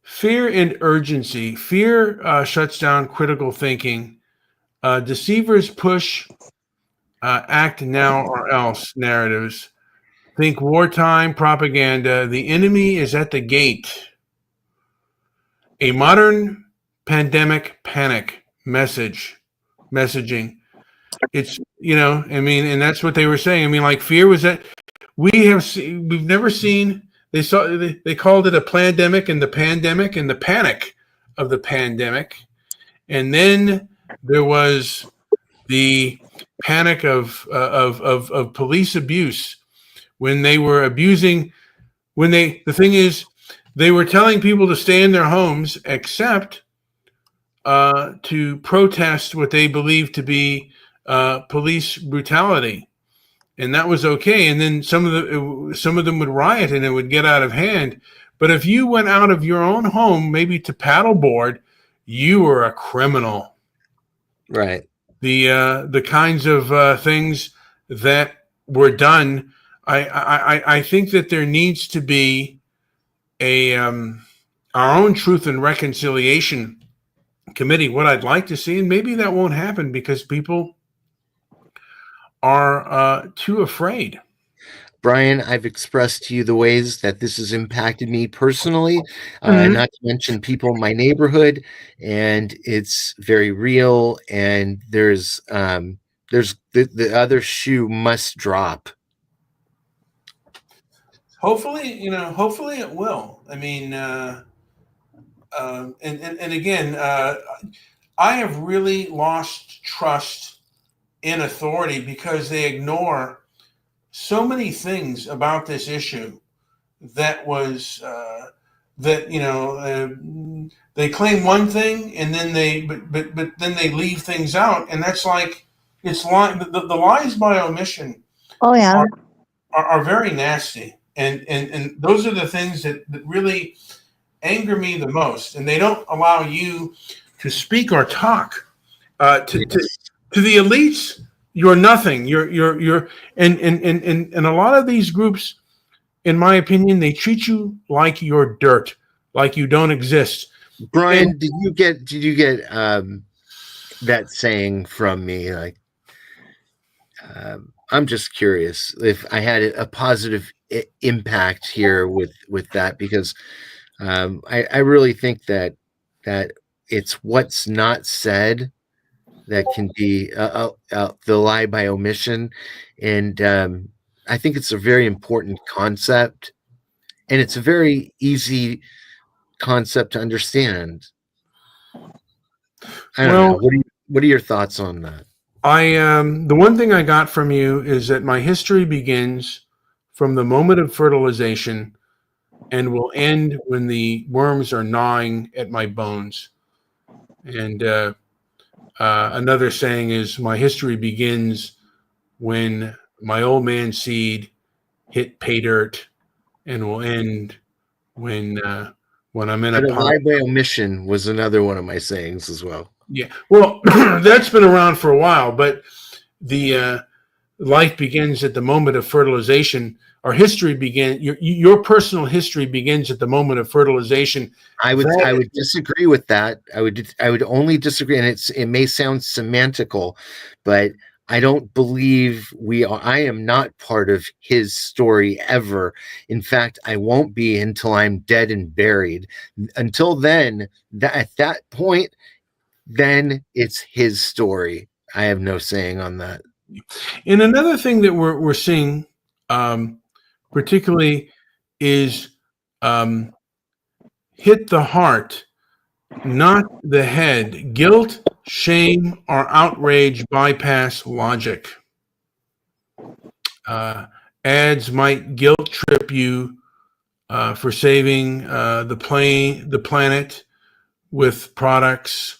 fear and urgency. Fear shuts down critical thinking. Deceivers push act now or else narratives. Think wartime propaganda. The enemy is at the gate. A modern pandemic panic messaging. It's, and that's what they were saying. Like fear was that we've never seen, they called it a plandemic and the pandemic and the panic of the pandemic. And then there was the panic of police abuse when they were abusing, the thing is, they were telling people to stay in their homes except to protest what they believed to be police brutality, and that was okay. And then some of them would riot, and it would get out of hand. But if you went out of your own home, maybe to paddleboard, you were a criminal. Right. The kinds of things that were done. I think that there needs to be our own Truth and Reconciliation Committee. What I'd like to see, and maybe that won't happen because people are too afraid. Brian, I've expressed to you the ways that this has impacted me personally, not to mention people in my neighborhood, and it's very real. And there's the other shoe must drop. Hopefully it will. I mean, and again, I have really lost trust in authority because they ignore so many things about this issue that was they claim one thing and then but then they leave things out, and that's like it's the lies by omission. Oh yeah, are very nasty. And those are the things that really anger me the most. And they don't allow you to speak or talk. To the elites, you're nothing. You're and a lot of these groups, in my opinion, they treat you like you're dirt, like you don't exist. Brian, did you get that saying from me? Like, I'm just curious if I had a positive impact here with that, because I really think that it's what's not said that can be the lie by omission, and I think it's a very important concept, and it's a very easy concept to understand. I don't know. What are your thoughts on that? The one thing I got from you is that my history begins from the moment of fertilization and will end when the worms are gnawing at my bones. And another saying is my history begins when my old man seed hit pay dirt, and will end when I'm in a lie by omission was another one of my sayings as well. Yeah, well, that's been around for a while, but the life begins at the moment of fertilization, or history begins. Your personal history begins at the moment of fertilization. I would disagree with that. I would only disagree, and it may sound semantical, but I don't believe I am not part of his story ever. In fact, I won't be until I'm dead and buried. Until then, at that point, then it's his story. I have no saying on that. And another thing that we're seeing, particularly, is hit the heart, not the head. Guilt, shame, or outrage bypass logic. Ads might guilt trip you for saving the planet with products,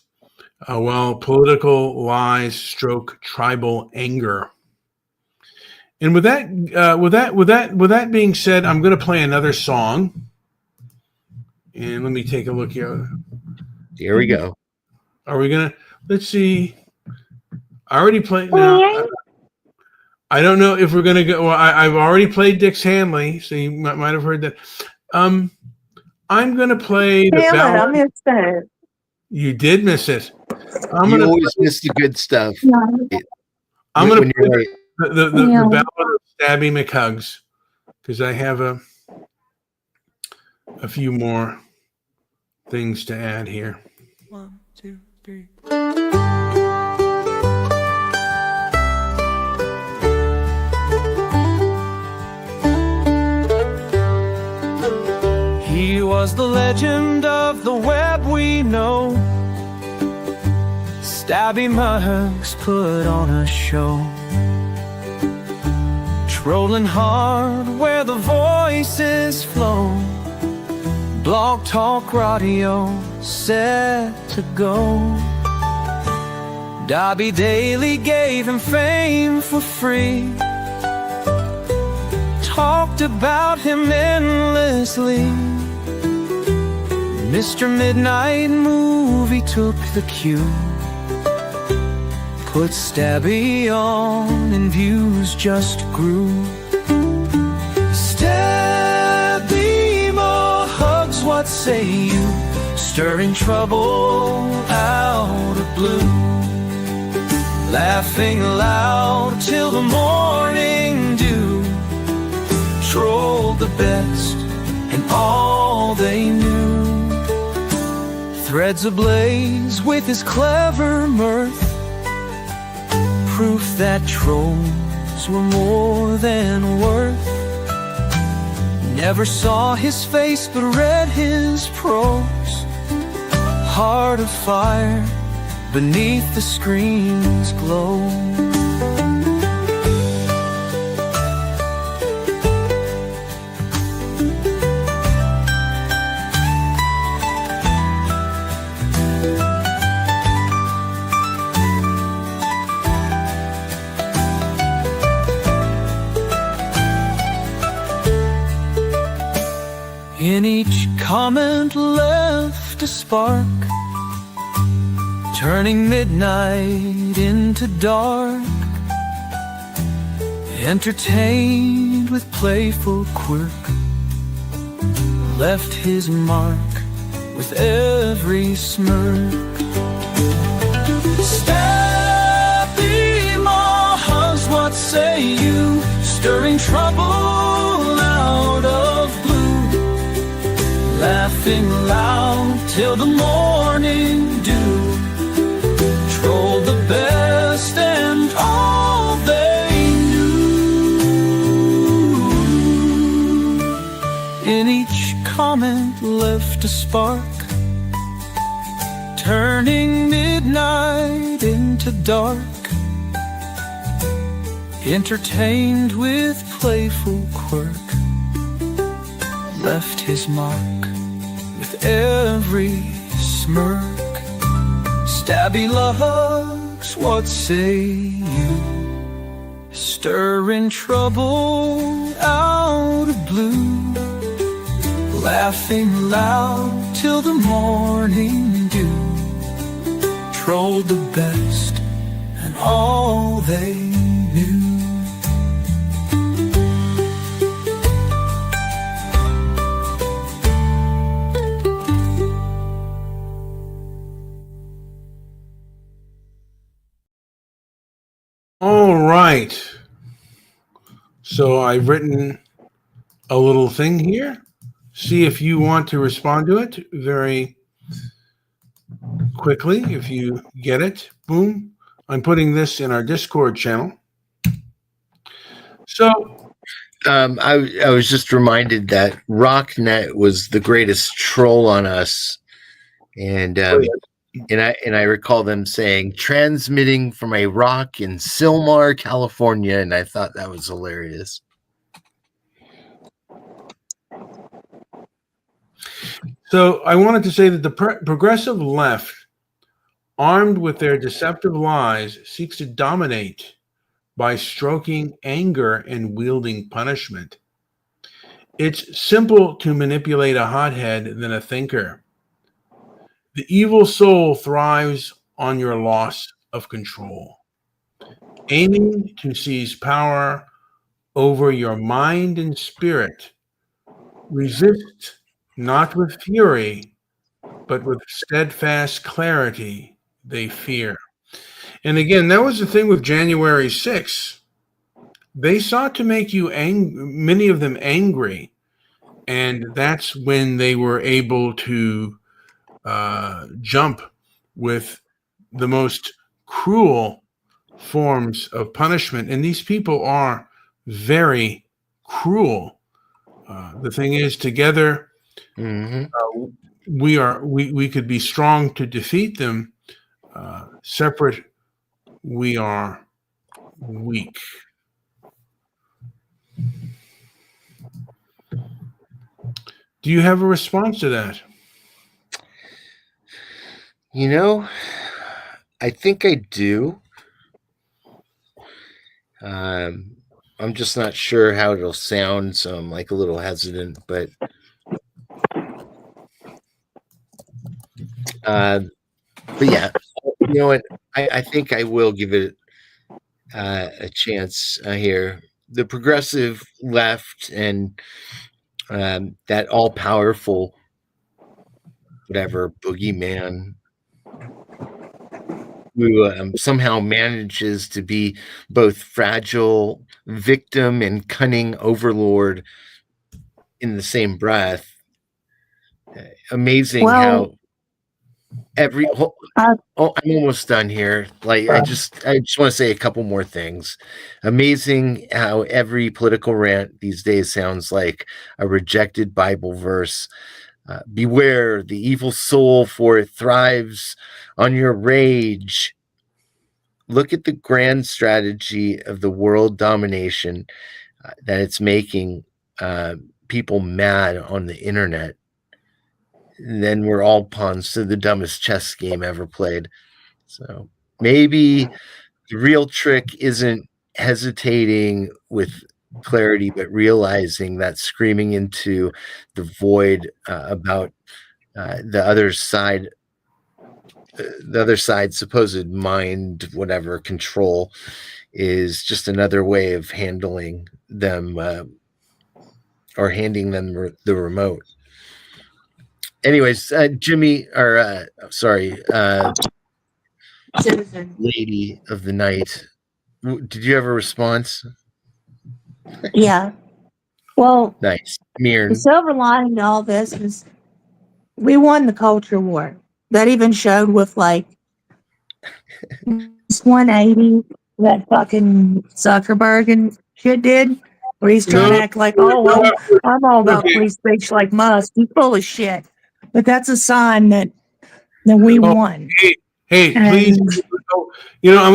while political lies stroke tribal anger. And with that being said, I'm going to play another song. And let me take a look here. Here we go. Are we gonna? Let's see. I already played. Now, I don't know if we're gonna go. Well, I've already played Dix Hanley, so you might have heard that. I'm gonna play the ballad. I missed it. You did miss it. You always miss the good stuff. I'm gonna play the ballad of Stabby McHugs, because I have a few more things to add here. 1, 2, 3. He was the legend of the web we know. Stabby mugs put on a show, trolling hard where the voices flow. Blog talk radio set to go. Dobby Daily gave him fame for free, talked about him endlessly. Mr. Midnight Movie took the cue, put Stabby on and views just grew. What say you? Stirring trouble out of blue, laughing loud till the morning dew. Trolled the best and all they knew. Threads ablaze with his clever mirth, proof that trolls were more than worth. Never saw his face but read his prose. Heart of fire beneath the screen's glow. In each comment left a spark, turning midnight into dark. Entertained with playful quirk, left his mark with every smirk. Stabby Maha's, what say you? Stirring trouble out of blue, laughing loud till the morning dew. Trolled the best and all they knew. In each comment left a spark, turning midnight into dark. Entertained with playful quirk, left his mark with every smirk. Stabby lugs, what say you? Stirring trouble out of blue, laughing loud till the morning dew. Trolled the best and all they knew. right. So I've written a little thing here. See if you want to respond to it very quickly. If you get it, boom. I'm putting this in our Discord channel. So I was just reminded that Rocknet was the greatest troll on us, and I recall them saying transmitting from a rock in Sylmar, California, and I thought that was hilarious. So I wanted to say that the progressive left, armed with their deceptive lies, seeks to dominate by stroking anger and wielding punishment. It's simple to manipulate a hothead than a thinker. The evil soul thrives on your loss of control, aiming to seize power over your mind and spirit. Resist not with fury, but with steadfast clarity they fear. And again, that was the thing with January 6th. They sought to make you many of them angry. And that's when they were able to jump with the most cruel forms of punishment. And these people are very cruel. The thing is, together, we could be strong to defeat them. Separate, we are weak. Do you have a response to that? You know, I think I do. I'm just not sure how it'll sound, so I'm like a little hesitant, but yeah, you know what? I think I will give it a chance here. The progressive left and that all-powerful whatever boogeyman who somehow manages to be both fragile victim and cunning overlord in the same breath. Amazing how I'm almost done here. Like I just want to say a couple more things. Amazing how every political rant these days sounds like a rejected Bible verse. Beware the evil soul, for it thrives on your rage. Look at the grand strategy of the world domination that it's making people mad on the internet. And then we're all pawns to the dumbest chess game ever played. So maybe the real trick isn't hesitating with clarity, but realizing that screaming into the void about the other side's supposed mind, whatever control, is just another way of handling them or handing them the remote. Anyways, Jimmy, or Citizen. lady of the night, did you have a response? Yeah. Well, Nice. the Mirn. silver lining to all this is we won the culture war. That even showed with like this 180 that fucking Zuckerberg and shit did, where he's trying to act like, oh, well, I'm all about free speech like Musk. He's full of shit. But that's a sign that we won. Hey, please. I'm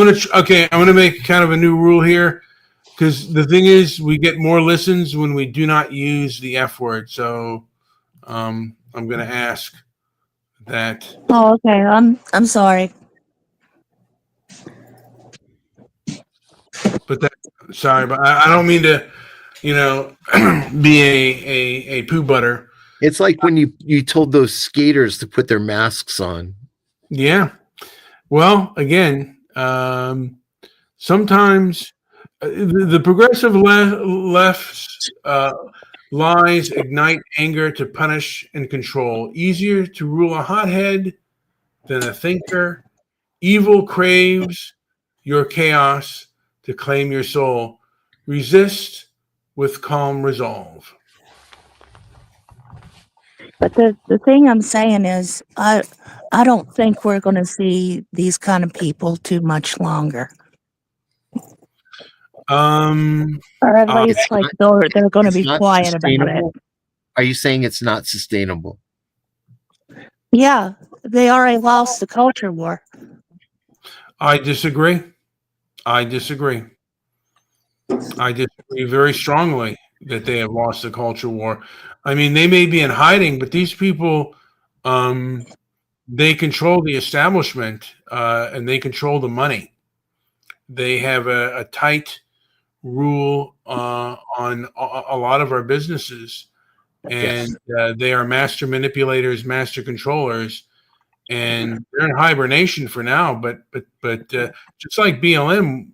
gonna make kind of a new rule here, because the thing is, we get more listens when we do not use the F word. So, I'm gonna ask that. Oh, okay. I'm sorry. But I don't mean to, be a poo butter. It's like when you told those skaters to put their masks on. Yeah. Well, again, sometimes the progressive left's lies ignite anger to punish and control. Easier to rule a hothead than a thinker. Evil craves your chaos to claim your soul. Resist with calm resolve. But the thing I'm saying is, I don't think we're going to see these kind of people too much longer, or at Uh, least like they're going to It's be not quiet about it. sustainable. Are you saying it's not sustainable? Yeah, they already lost the culture war. I disagree. I disagree very strongly that they have lost the culture war. I mean, they may be in hiding, but these people, they control the establishment and they control the money. They have a tight rule on a lot of our businesses, and they are master manipulators, master controllers, and they're in hibernation for now. But just like BLM,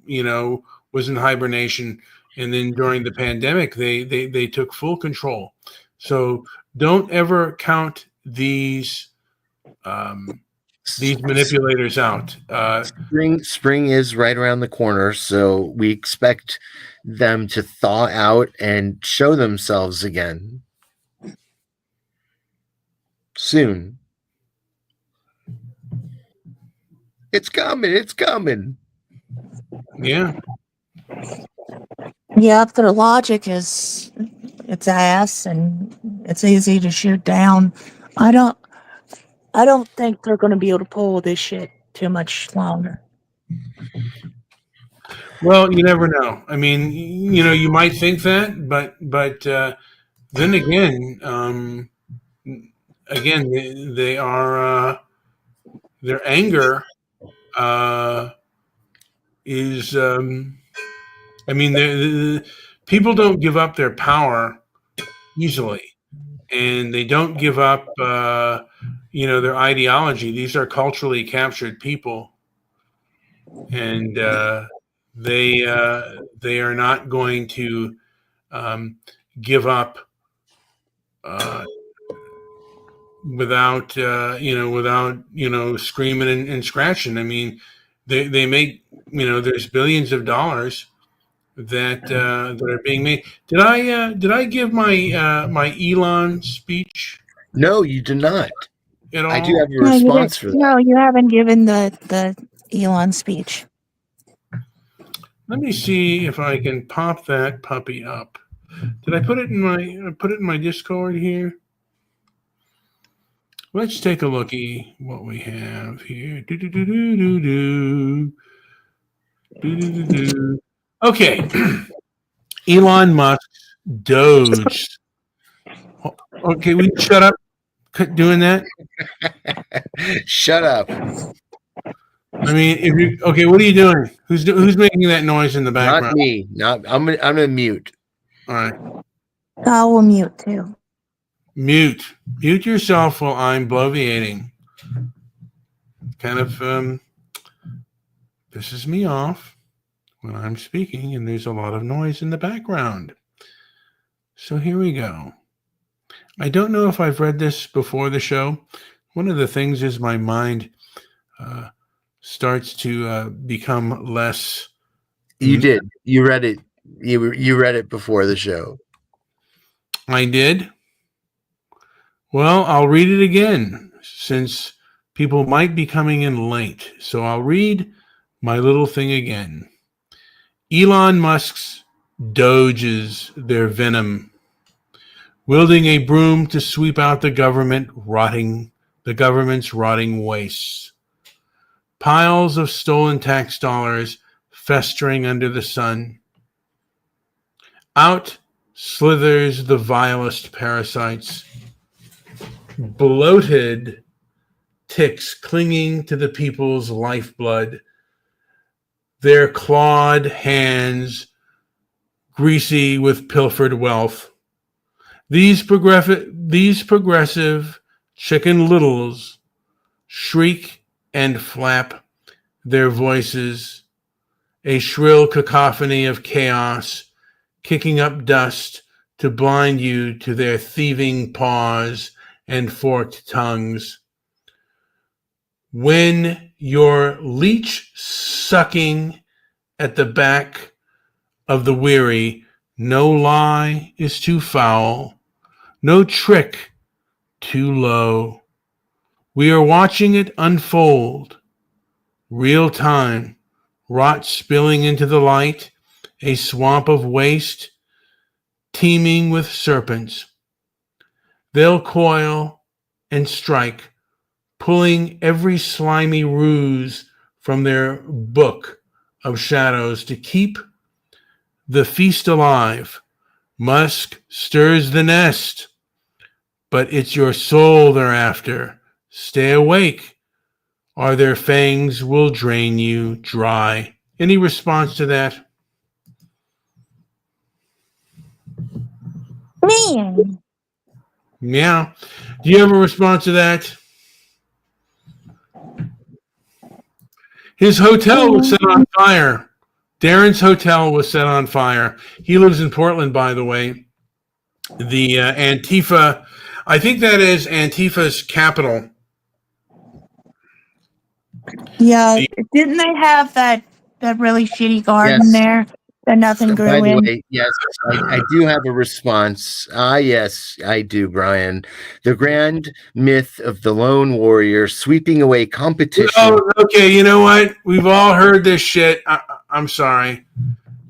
was in hibernation, and then during the pandemic, they took full control. So don't ever count these manipulators out. Spring is right around the corner, so we expect them to thaw out and show themselves again soon. It's coming. It's coming. Yeah. Yeah, if their logic is it's ass and it's easy to shoot down, I don't think they're going to be able to pull this shit too much longer. Well, you never know. I mean, you might think that, but then again, they are their anger is. I mean, people don't give up their power easily, and they don't give up, their ideology. These are culturally captured people, and they are not going to give up without screaming and scratching. I mean, they make there's billions of dollars that are being made. Did I give my my Elon speech No, you do not. at all? I do have a response for that. No, you haven't given the Elon speech. Let me see if I can pop that puppy up. Did I put it in my Discord here? Let's take a looky what we have here. Okay. Elon Musk Doge. Okay, we shut up doing that. Shut up. I mean, okay, what are you doing? Who's making that noise in the background? Not me. I'm gonna mute. All right. I will mute too. Mute yourself while I'm bloviating. Kind of pisses me off when I'm speaking and there's a lot of noise in the background. So here we go. I don't know if I've read this before the show. One of the things is my mind starts to become less. You did. You read it. You read it before the show. I did. Well, I'll read it again since people might be coming in late. So I'll read my little thing again. Elon Musk's Doges their venom, wielding a broom to sweep out the government's rotting wastes. Piles of stolen tax dollars festering under the sun. Out slithers the vilest parasites, bloated ticks clinging to the people's lifeblood, their clawed hands greasy with pilfered wealth. These progressive chicken littles shriek and flap their voices, a shrill cacophony of chaos, kicking up dust to blind you to their thieving paws and forked tongues. When your leech-sucking at the back of the weary. No lie is too foul, no trick too low. We are watching it unfold, real time, rot spilling into the light, a swamp of waste teeming with serpents. They'll coil and strike, pulling every slimy ruse from their book of shadows to keep the feast alive. Musk stirs the nest, but it's your soul they're after. Stay awake, or their fangs will drain you dry. Any response to that? Man. Yeah. Do you have a response to that? His hotel was set on fire. Darren's hotel was set on fire. He lives in Portland, by the way. The Antifa, I think that is Antifa's capital. Yeah, didn't they have that really shitty garden Yes. there that nothing grew By the in? way, yes, I do have a response. Yes, I do, Brian. The grand myth of the lone warrior sweeping away competition. Oh, okay. You know what? We've all heard this shit. I'm sorry.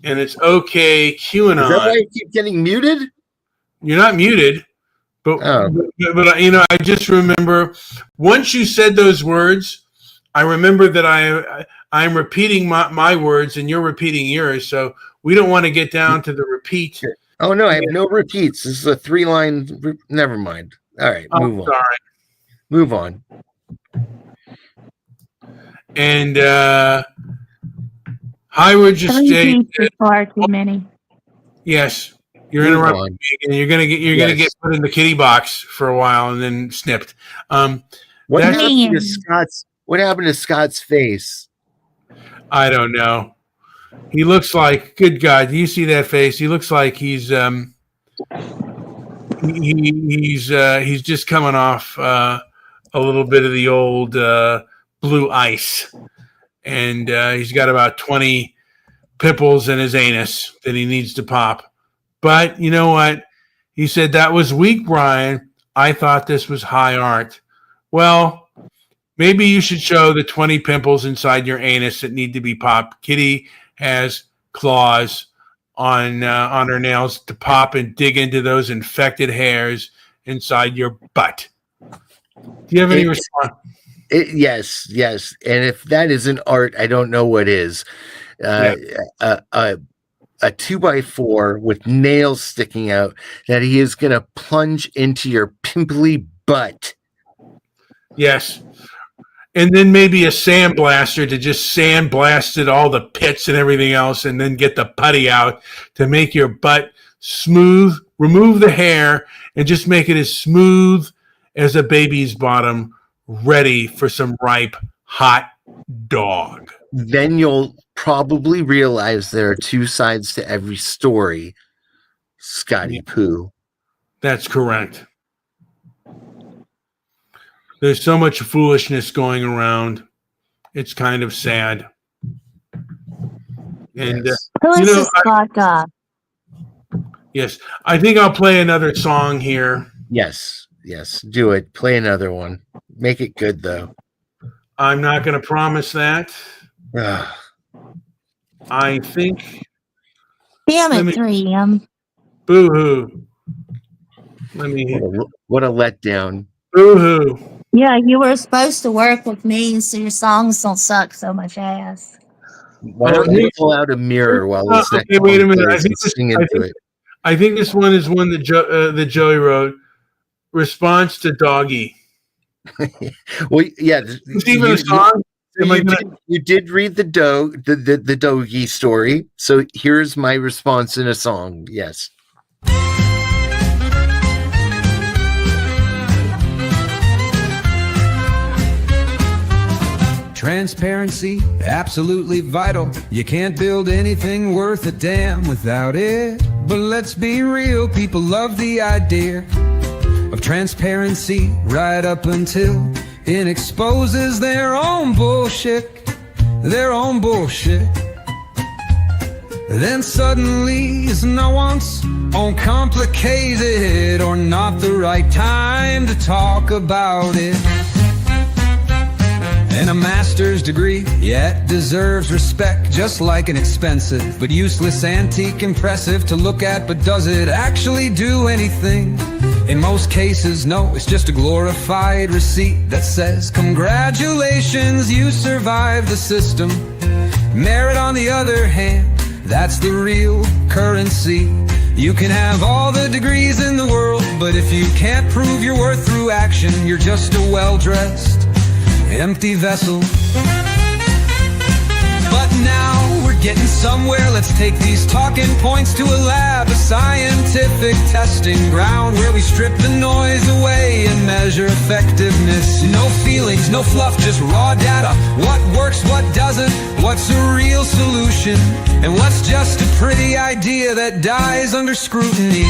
And it's okay. QAnon. Is that why you keep getting muted? You're not muted. But, but you know, I just remember once you said those words, I remember that I'm repeating my words and you're repeating yours. So we don't want to get down to the repeat. Oh, no, I have no repeats. This is a 3-line. Never mind. All right, move on. Sorry. Move on. And Howard just 3 stated, pieces far too many. yes, you're Move interrupting on. me, and you're gonna get put in the kitty box for a while and then snipped. What That's- happened to Scott's? What happened to Scott's face? I don't know. He looks like, good God, do you see that face? He looks like he's just coming off a little bit of the old blue ice, and he's got about 20 pimples in his anus that he needs to pop. But you know what? He said that was weak, Brian. I thought this was high art. Well, maybe you should show the 20 pimples inside your anus that need to be popped. Kitty has claws on her nails to pop and dig into those infected hairs inside your butt. Do you have any response? Yes. And if that isn't art, I don't know what is. A 2x4 with nails sticking out that he is going to plunge into your pimply butt. Yes. And then maybe a sandblaster to just sandblast it, all the pits and everything else, and then get the putty out to make your butt smooth, remove the hair, and just make it as smooth as a baby's bottom, ready for some ripe, hot dog. Then you'll probably realize there are 2 sides to every story, Scotty Poo. That's correct. There's so much foolishness going around. It's kind of sad. And Yes. Who is You know, this vodka? yes, I think I'll play another song here. Yes, do it. Play another one. Make it good, though. I'm not going to promise that. Ugh. I think, Damn Let it, me- 3M. boo-hoo. Let me, What a letdown. boo-hoo. Yeah, you were supposed to work with me so your songs don't suck so much ass. Why don't you pull out a mirror while this Okay, wait a minute. sing into it? I think this one is one that Joey wrote. Response to Doggy. Well, yeah. Is even a song? You did read the doggy story, so here's my response in a song. Yes. Transparency, absolutely vital. You can't build anything worth a damn without it. But let's be real, people love the idea of transparency right up until it exposes their own bullshit. Then suddenly is no one's uncomplicated or not the right time to talk about it. And a master's degree, yet deserves respect, just like an expensive but useless antique, impressive to look at, but does it actually do anything? In most cases, no, it's just a glorified receipt that says, congratulations, you survived the system. Merit, on the other hand, that's the real currency. You can have all the degrees in the world, but if you can't prove your worth through action, you're just a well-dressed empty vessel. But now we're getting somewhere. Let's take these talking points to a lab, a scientific testing ground where we strip the noise away and measure effectiveness. No feelings, no fluff, just raw data. What works, what doesn't, what's a real solution, and what's just a pretty idea that dies under scrutiny.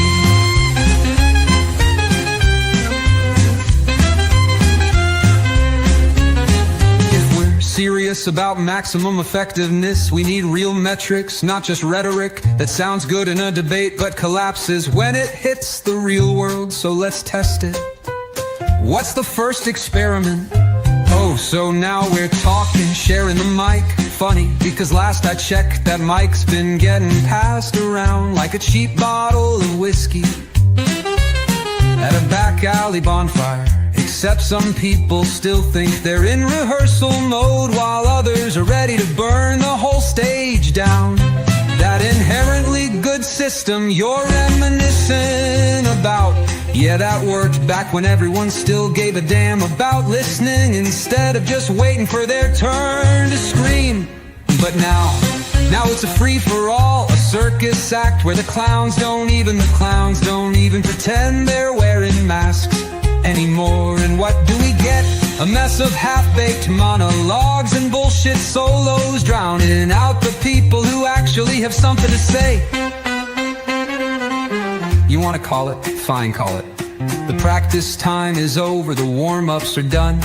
Serious about maximum effectiveness, we need real metrics, not just rhetoric that sounds good in a debate but collapses when it hits the real world. So let's test it. What's the first experiment? Oh, so now we're talking, sharing the mic. Funny, because last I checked, that mic's been getting passed around like a cheap bottle of whiskey at a back alley bonfire. Except some people still think they're in rehearsal mode, while others are ready to burn the whole stage down. That inherently good system you're reminiscing about, yeah, that worked back when everyone still gave a damn about listening instead of just waiting for their turn to scream. But now it's a free-for-all, a circus act where the clowns don't even pretend they're wearing masks anymore. And what do we get? A mess of half-baked monologues and bullshit solos, drowning out the people who actually have something to say. You want to call it? Fine, call it. The practice time is over, the warm-ups are done.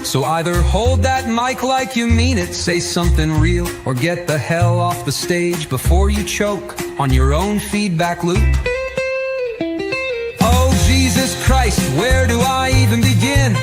So either hold that mic like you mean it, say something real, or get the hell off the stage before you choke on your own feedback loop. Jesus Christ, where do I even begin?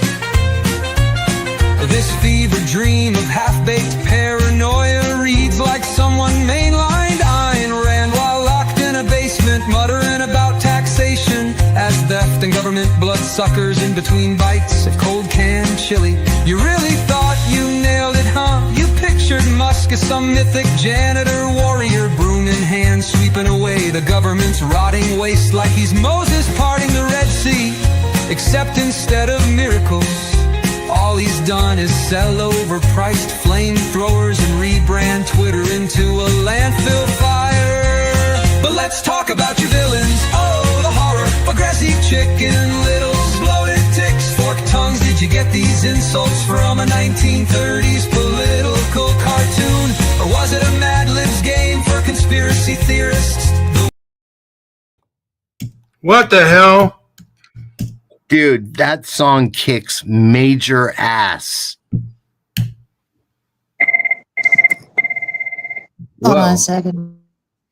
This fever dream of half-baked paranoia reads like someone mainlined Ayn Rand while locked in a basement, muttering about taxation as theft and government bloodsuckers in between bites of cold canned chili. You really thought you nailed it, huh? You pictured Musk as some mythic janitor warrior, broom in hand, sweeping away the government's rotting waste like he's Moses parting the Red Sea. Except instead of miracles, all he's done is sell overpriced flamethrowers and rebrand Twitter into a landfill fire. But let's talk about your villains. Oh, the horror, aggressive chicken littles, bloated ticks, forked tongues. Did you get these insults from a 1930s political cartoon? Or was it a Mad Libs game for conspiracy theorists? What the hell? Dude, that song kicks major ass. Hold on a second.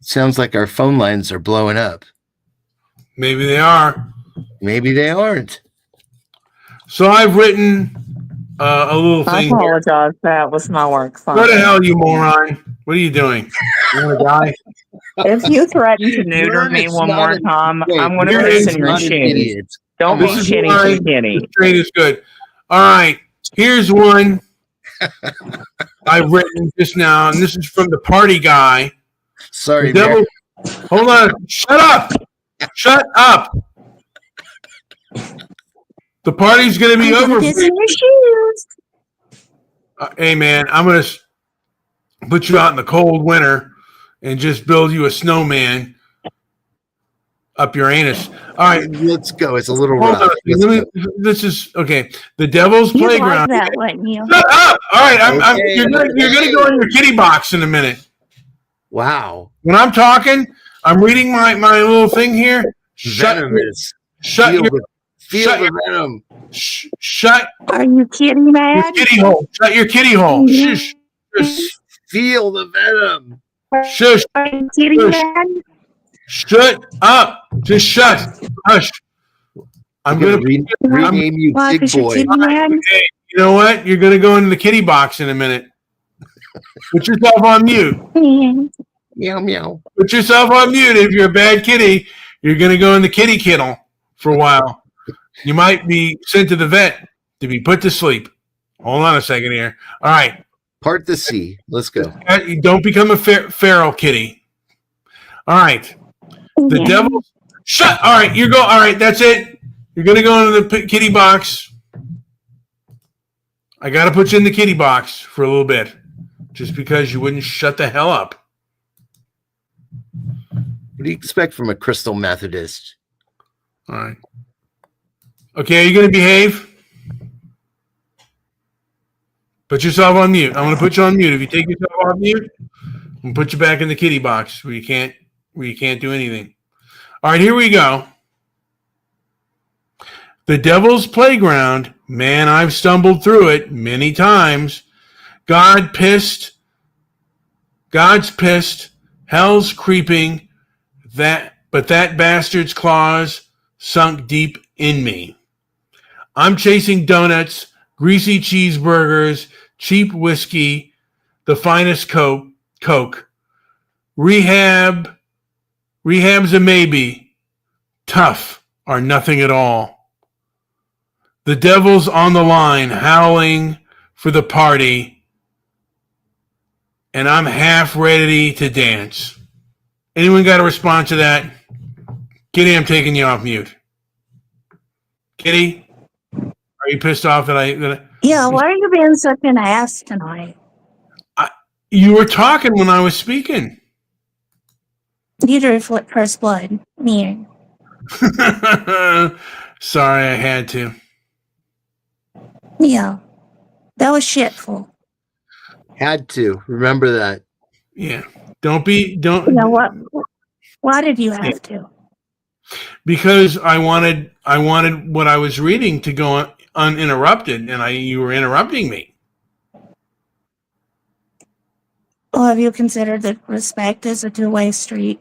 Sounds like our phone lines are blowing up. Maybe they are. Maybe they aren't. So I've written a little I thing. apologize. That was my work phone. Go to hell, you moron. What are you doing? You want to die? If you threaten to neuter You're me just one not more an- time, wait, I'm going to you're piss just in your not an shoes. idiot. Don't This be is shitty why for kitty. this trade is good. All right. Here's one I've written just now, and this is from the party guy. Sorry, The devil- Mac. Hold on. Shut up. Shut up. The party's going to be over. Piss in your shoes. Hey, man, I'm going to put you out in the cold winter and just build you a snowman up your anus. All right. Let's go. It's a little Hold rough. on. Let's go. This is okay. The Devil's You like Playground. that, wouldn't you? Shut up. All right. Okay, you're going to go in your kitty box in a minute. Wow. When I'm talking, I'm reading my little thing here. Venomous. Shut Feel your, the, feel shut the your, venom. shut Are you kidding, your mad? kitty hole. Shut your kitty hole. Shush. Shush. Feel the venom. Shush. Are you kidding, Shush. man? Shut up. Just shut. Hush. I'm going to rename you Why, Big 'cause you're Boy. kidding, man? Hey, you know what? You're going to go into the kitty box in a minute. Put yourself on mute. Meow meow. Put yourself on mute. If you're a bad kitty, you're going to go in the kitty kennel for a while. You might be sent to the vet to be put to sleep. Hold on a second here. All right. Part the sea. Let's go. Don't become a feral kitty. All right. The devil. Shut. All right. You go. All right. That's it. You're going to go into the kitty box. I got to put you in the kitty box for a little bit just because you wouldn't shut the hell up. What do you expect from a crystal Methodist? All right. Okay. Are you going to behave? Put yourself on mute. I'm going to put you on mute. If you take yourself off mute, I'm going to put you back in the kitty box where you can't do anything. All right, here we go. The devil's playground. Man, I've stumbled through it many times. God's pissed. Hell's creeping. But that bastard's claws sunk deep in me. I'm chasing donuts, greasy cheeseburgers, cheap whiskey, the finest Coke. Rehab's a maybe. Tough or nothing at all. The devil's on the line, howling for the party, and I'm half ready to dance. Anyone got a response to that? Kitty, I'm taking you off mute. Kitty, are you pissed off that I Yeah, why are you being such an ass tonight? You were talking when I was speaking. You drew first blood. Me. Sorry, I had to. Yeah. That was shitful. Had to. Remember that. Yeah. You know what? Why did you have to? Because I wanted what I was reading to go uninterrupted, and you were interrupting me. Well, have you considered that respect is a two-way street?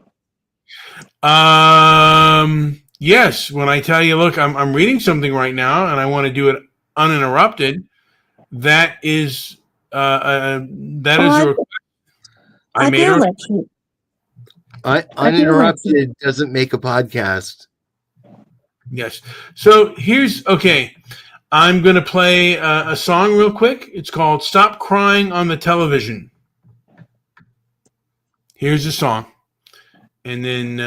Yes. When I tell you, look, I'm reading something right now, and I want to do it uninterrupted. That is a request. I made do her. let you. Uninterrupted doesn't make a podcast. Yes. So okay. I'm going to play a song real quick. It's called Stop Crying on the Television. Here's the song. And then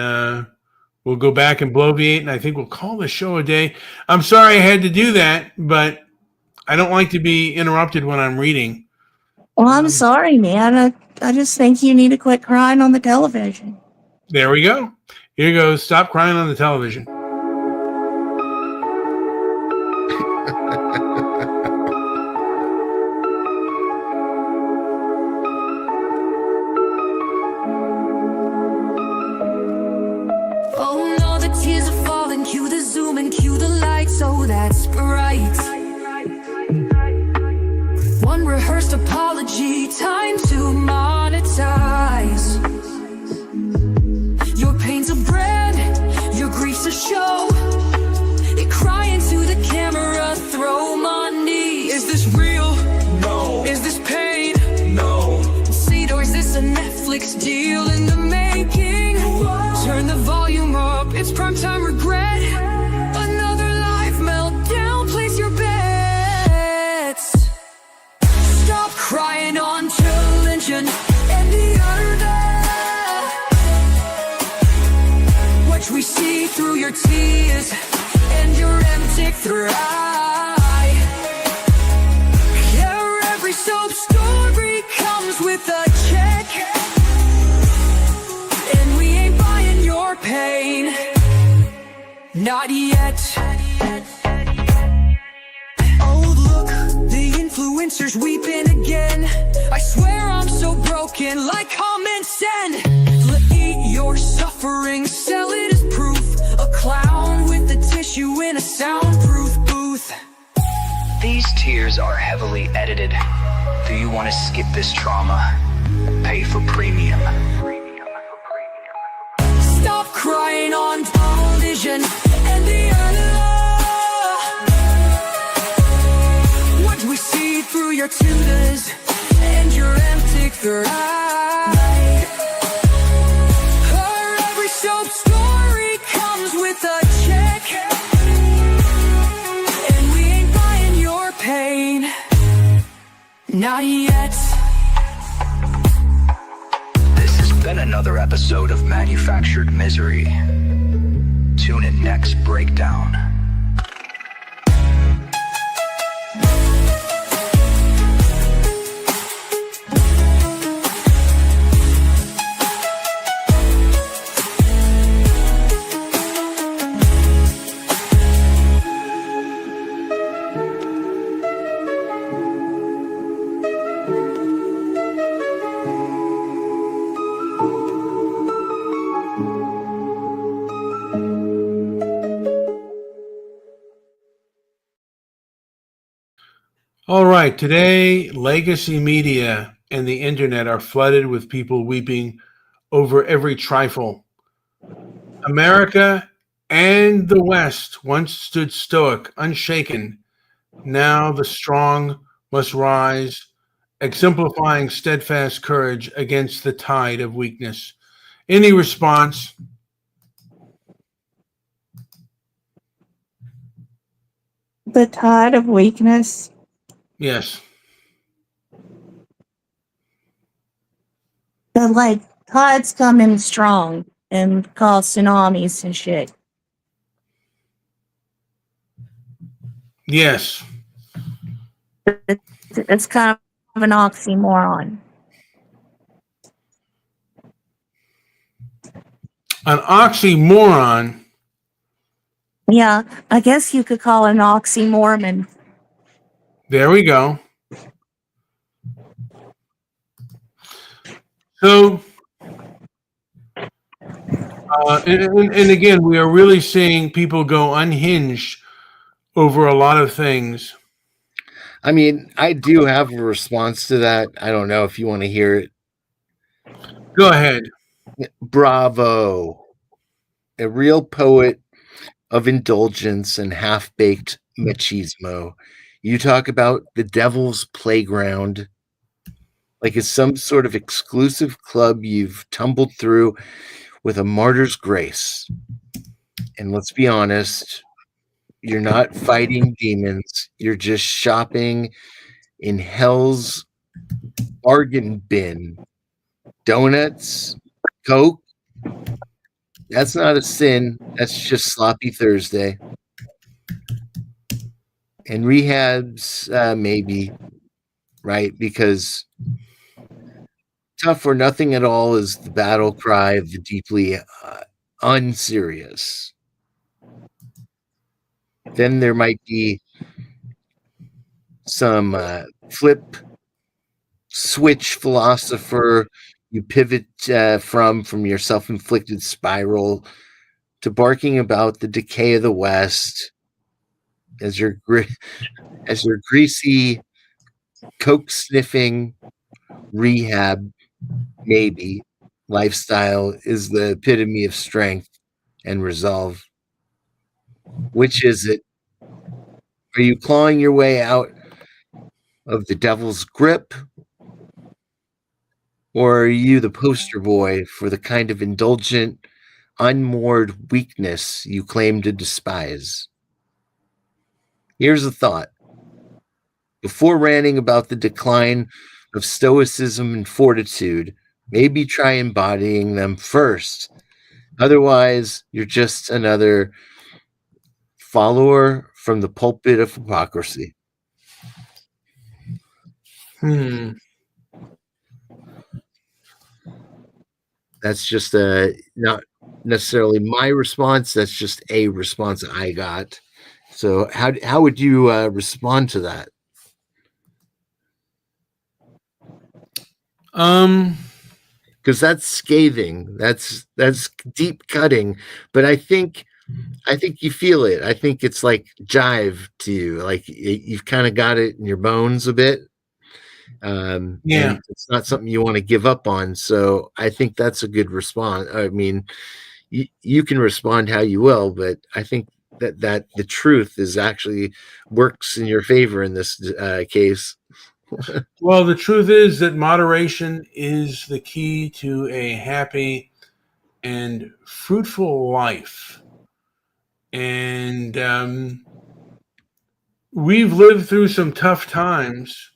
we'll go back and bloviate, and I think we'll call the show a day. I'm sorry I had to do that, but I don't like to be interrupted when I'm reading. Well, I'm sorry, man. I just think you need to quit crying on the television. There we go. Here goes. Stop crying on the television. Oh no, the tears are falling. Cue the zoom and cue the lights. Oh, that's bright. One rehearsed apology, time to monetize. Your pain's a brand, your grief's a show. You cry into the camera, throw money. Is this real? No, Is this pain? no. See, or is this a Netflix deal in the making? Turn the volume up, it's primetime regret. Another life meltdown, place your bets. Stop crying on television and the other. Watch we see through your tears and your empty eye. Yeah, every soap story comes with a check, and we ain't buying your pain. Not yet. Oh, look, the influencers weeping again. I swear I'm so broken, like, comment, send. Eat your suffering, sell it as proof. A clown with a tissue in a soundproof booth. These tears are heavily edited. Do you want to skip this trauma? pay for premium. Stop crying on television and the law. What we see through your tutors and your empty third eye. Her every soap story comes with a check, and we ain't buying your pain, not yet. This has been another episode of Manufactured Misery. Tune in next breakdown. All right, today legacy media and the internet are flooded with people weeping over every trifle. America and the West once stood stoic, unshaken. Now the strong must rise, exemplifying steadfast courage against the tide of weakness. Any response? The tide of weakness. Yes. The like tides come in strong and cause tsunamis and shit. Yes. It's kind of an oxymoron. An oxymoron. Yeah, I guess you could call it an oxymormon. There we go. So, and again, we are really seeing people go unhinged over a lot of things. I mean, I do have a response to that. I don't know if you want to hear it. Go ahead. Bravo. A real poet of indulgence and half-baked machismo. You talk about the devil's playground like it's some sort of exclusive club you've tumbled through with a martyr's grace. And let's be honest, you're not fighting demons. You're just shopping in hell's bargain bin. Donuts, Coke. That's not a sin. That's just sloppy Thursday. And rehabs, maybe, right? Because tough or nothing at all is the battle cry of the deeply unserious. Then there might be some flip switch philosopher you pivot from your self-inflicted spiral to barking about the decay of the West as your greasy coke sniffing rehab maybe lifestyle is the epitome of strength and resolve. Which is it? Are you clawing your way out of the devil's grip? Or are you the poster boy for the kind of indulgent, unmoored weakness you claim to despise? Here's a thought. Before ranting about the decline of stoicism and fortitude, maybe try embodying them first. Otherwise, you're just another follower from the pulpit of hypocrisy. That's just not necessarily my response. That's just a response I got. So how would you respond to that? Because that's scathing. That's deep cutting. But I think you feel it. I think it's like jive to you. Like you've kind of got it in your bones a bit. Yeah. And it's not something you want to give up on. So I think that's a good response. I mean, you can respond how you will, but I think that the truth is actually works in your favor in this case. Well, the truth is that moderation is the key to a happy and fruitful life. And we've lived through some tough times.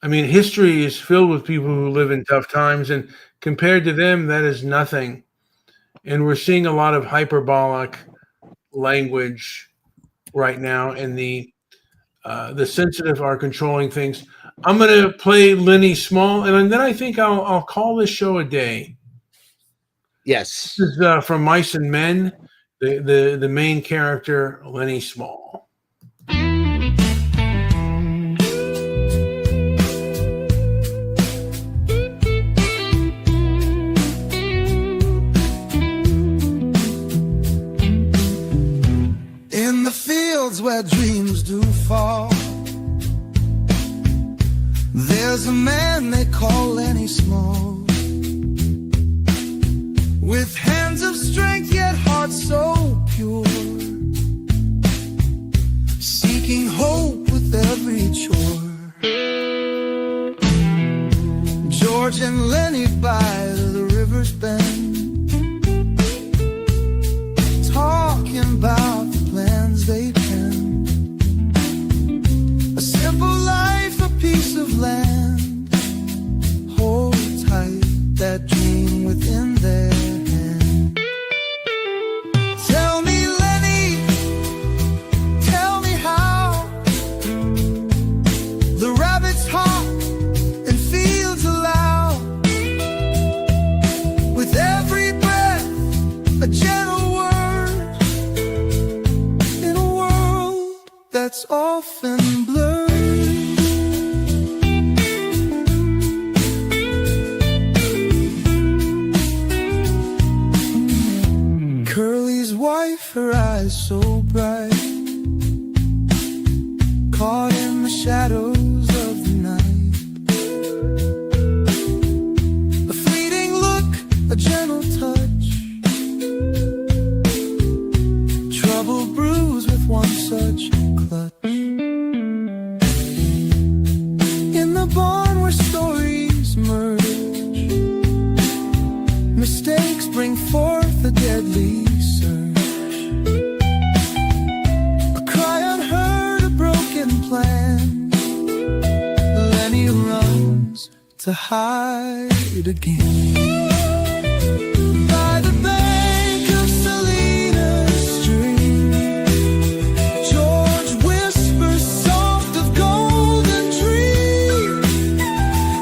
I mean, history is filled with people who live in tough times, and compared to them, that is nothing. And we're seeing a lot of hyperbolic language right now, and the sensitive are controlling things. I'm going to play Lenny Small, and then I think I'll call this show a day. Yes. This is from Mice and Men, the main character, Lenny Small. In the fields where dreams do fall, there's a man they call Lenny Small, with hands of strength yet heart so pure, seeking hope with every chore. George and Lenny by the river's bend, talking about the plans they penned. A simple life, a piece of land, hold tight that dream within their hand. Tell me, Lenny, tell me how the rabbits hop and fields allow, with every breath a gentle word, in a world that's often blurred. Curly's wife, her eyes so bright, caught in the shadows of the night. A fleeting look, a gentle touch, trouble brews with one such clutch. In the barn where stories merge, mistakes bring forth a deadly surge. A cry unheard, a broken plan, Lenny runs to hide again. By the bank of Selena's stream, George whispers soft of golden dream,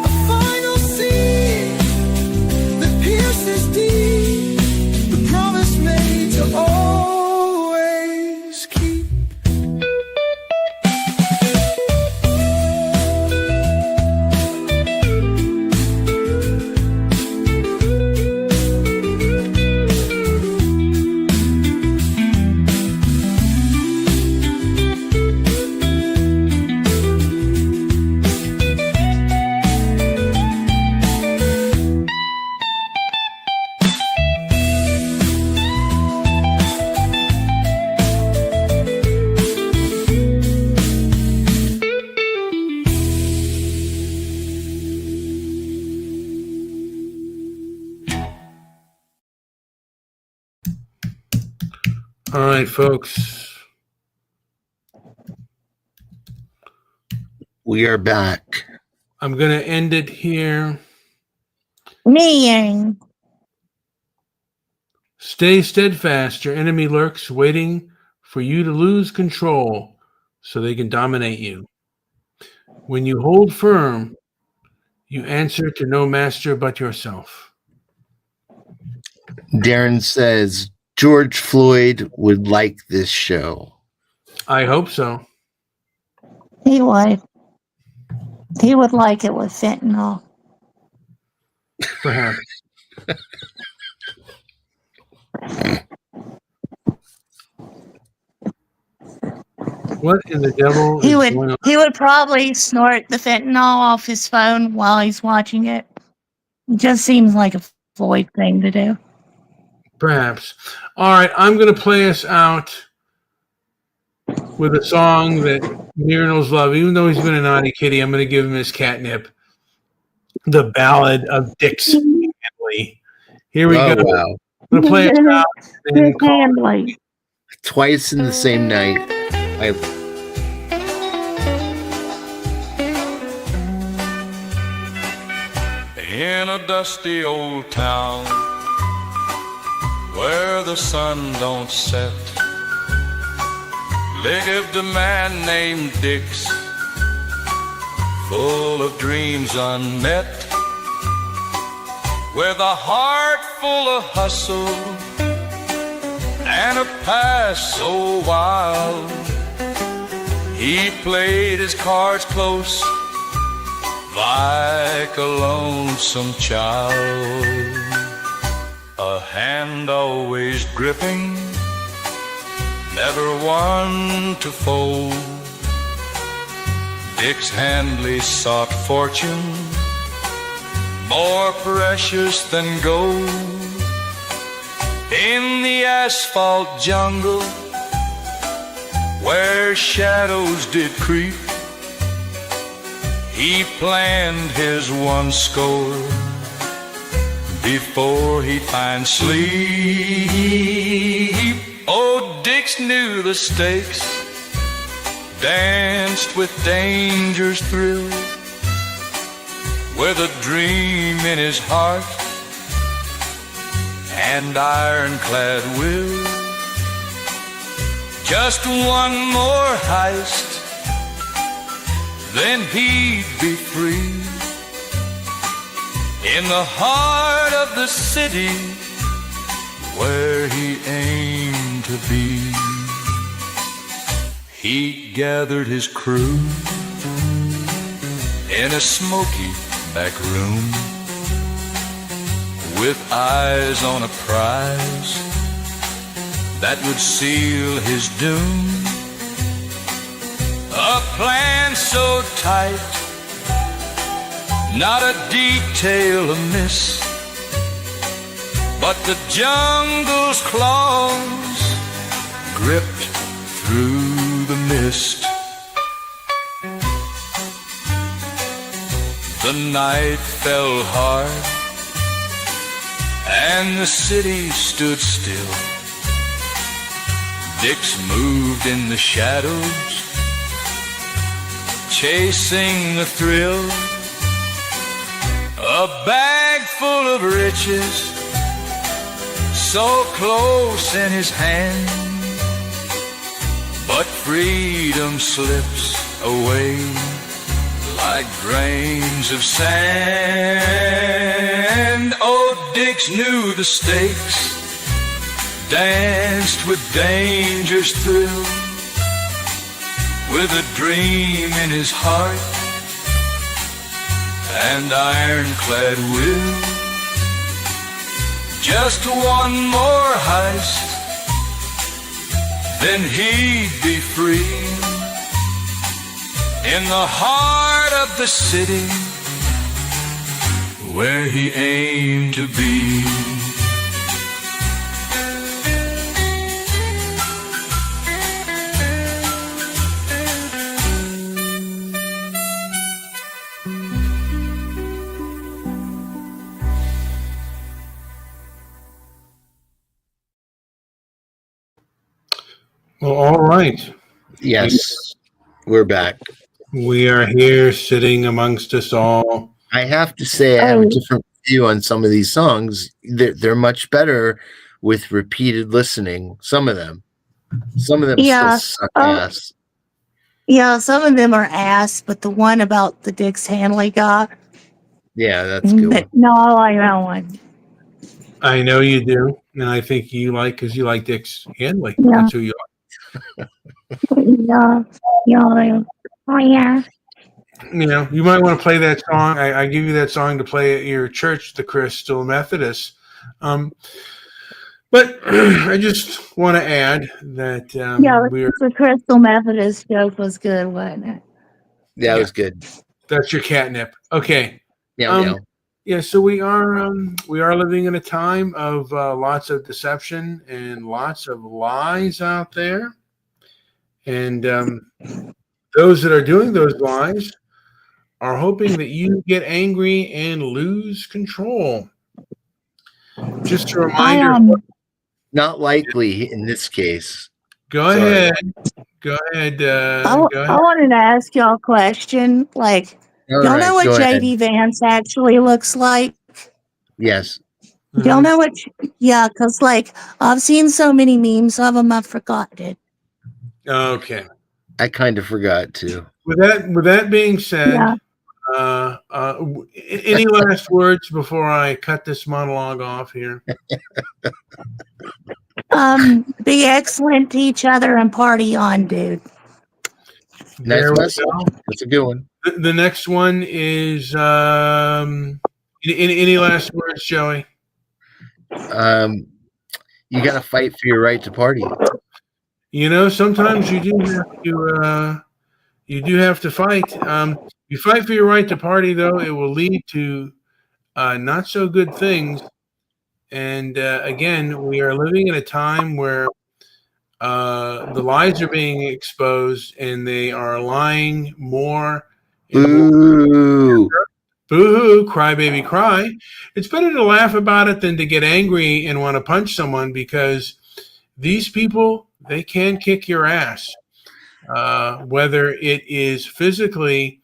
a final scene that pierces deep, the promise made to always keep. All right, folks. We are back. I'm going to end it here. Me. Stay steadfast. Your enemy lurks, waiting for you to lose control so they can dominate you. When you hold firm, you answer to no master but yourself. Darren says George Floyd would like this show. I hope so. He would. He would like it with fentanyl. Perhaps. What in the devil He is would going on? he would probably snort the fentanyl off his phone while he's watching it. It just seems like a Floyd thing to do. Perhaps. All right, I'm going to play us out with a song that Myrnals love. Even though he's been a naughty kitty, I'm going to give him his catnip. The Ballad of Dix Handley. Here we go. Wow. I'm going to play us out. And call Handley. Twice in the same night. In a dusty old town where the sun don't set, lived a man named Dix, full of dreams unmet, with a heart full of hustle and a past so wild. He played his cards close like a lonesome child, a hand always gripping, never one to fold. Dix Handley sought fortune more precious than gold. In the asphalt jungle where shadows did creep, he planned his one score before he'd find sleep. Oh, Dix knew the stakes, danced with danger's thrill, with a dream in his heart and ironclad will. Just one more heist, then he'd be free, in the heart of the city where he aimed to be. He gathered his crew in a smoky back room, with eyes on a prize that would seal his doom. A plan so tight, not a detail amiss, but the jungle's claws gripped through the mist. The night fell hard and the city stood still. Dix moved in the shadows, chasing the thrill. A bag full of riches, so close in his hand, but freedom slips away like grains of sand. Oh, Dix knew the stakes, danced with danger's thrill, with a dream in his heart and ironclad will. Just one more heist, then he'd be free, in the heart of the city where he aimed to be. Well, all right. Yes, we're back. We are here sitting amongst us all. I have to say, I have a different view on some of these songs. They're much better with repeated listening. Some of them Yeah. still suck ass. Yeah, some of them are ass, but the one about the Dix Handley guy, Yeah, that's a good. but no, I like that one. I know you do, and I think you like because you like Dix Handley. Yeah. That's who you are. Yeah, yeah, oh yeah. You know, you might want to play that song. I give you that song to play at your church, the Crystal Methodist. But I just want to add that Yeah, the Crystal Methodist joke was good, wasn't it? Yeah, it was good. that's your catnip. Okay. Meow, meow. Yeah, so we are living in a time of lots of deception and lots of lies out there, and those that are doing those lies are hoping that you get angry and lose control. Just a reminder. Not likely in this case. Go ahead. Go ahead. I wanted to ask y'all a question. Like, y'all know what JD Vance actually looks like? Yes. Y'all know what? Yeah, because like I've seen so many memes of him, I've forgotten it. Okay. I kind of forgot too. With that being said, any last words before I cut this monologue off here? Be excellent to each other and party on, dude. Nice message. That's a good one. The next one is any last words, Joey? You got to fight for your right to party. You know, sometimes you do have to fight. You fight for your right to party, though it will lead to not so good things. And again, we are living in a time where the lies are being exposed, and they are lying more. Boo! Boo-hoo, cry baby cry. It's better to laugh about it than to get angry and want to punch someone, because these people, they can kick your ass, whether it is physically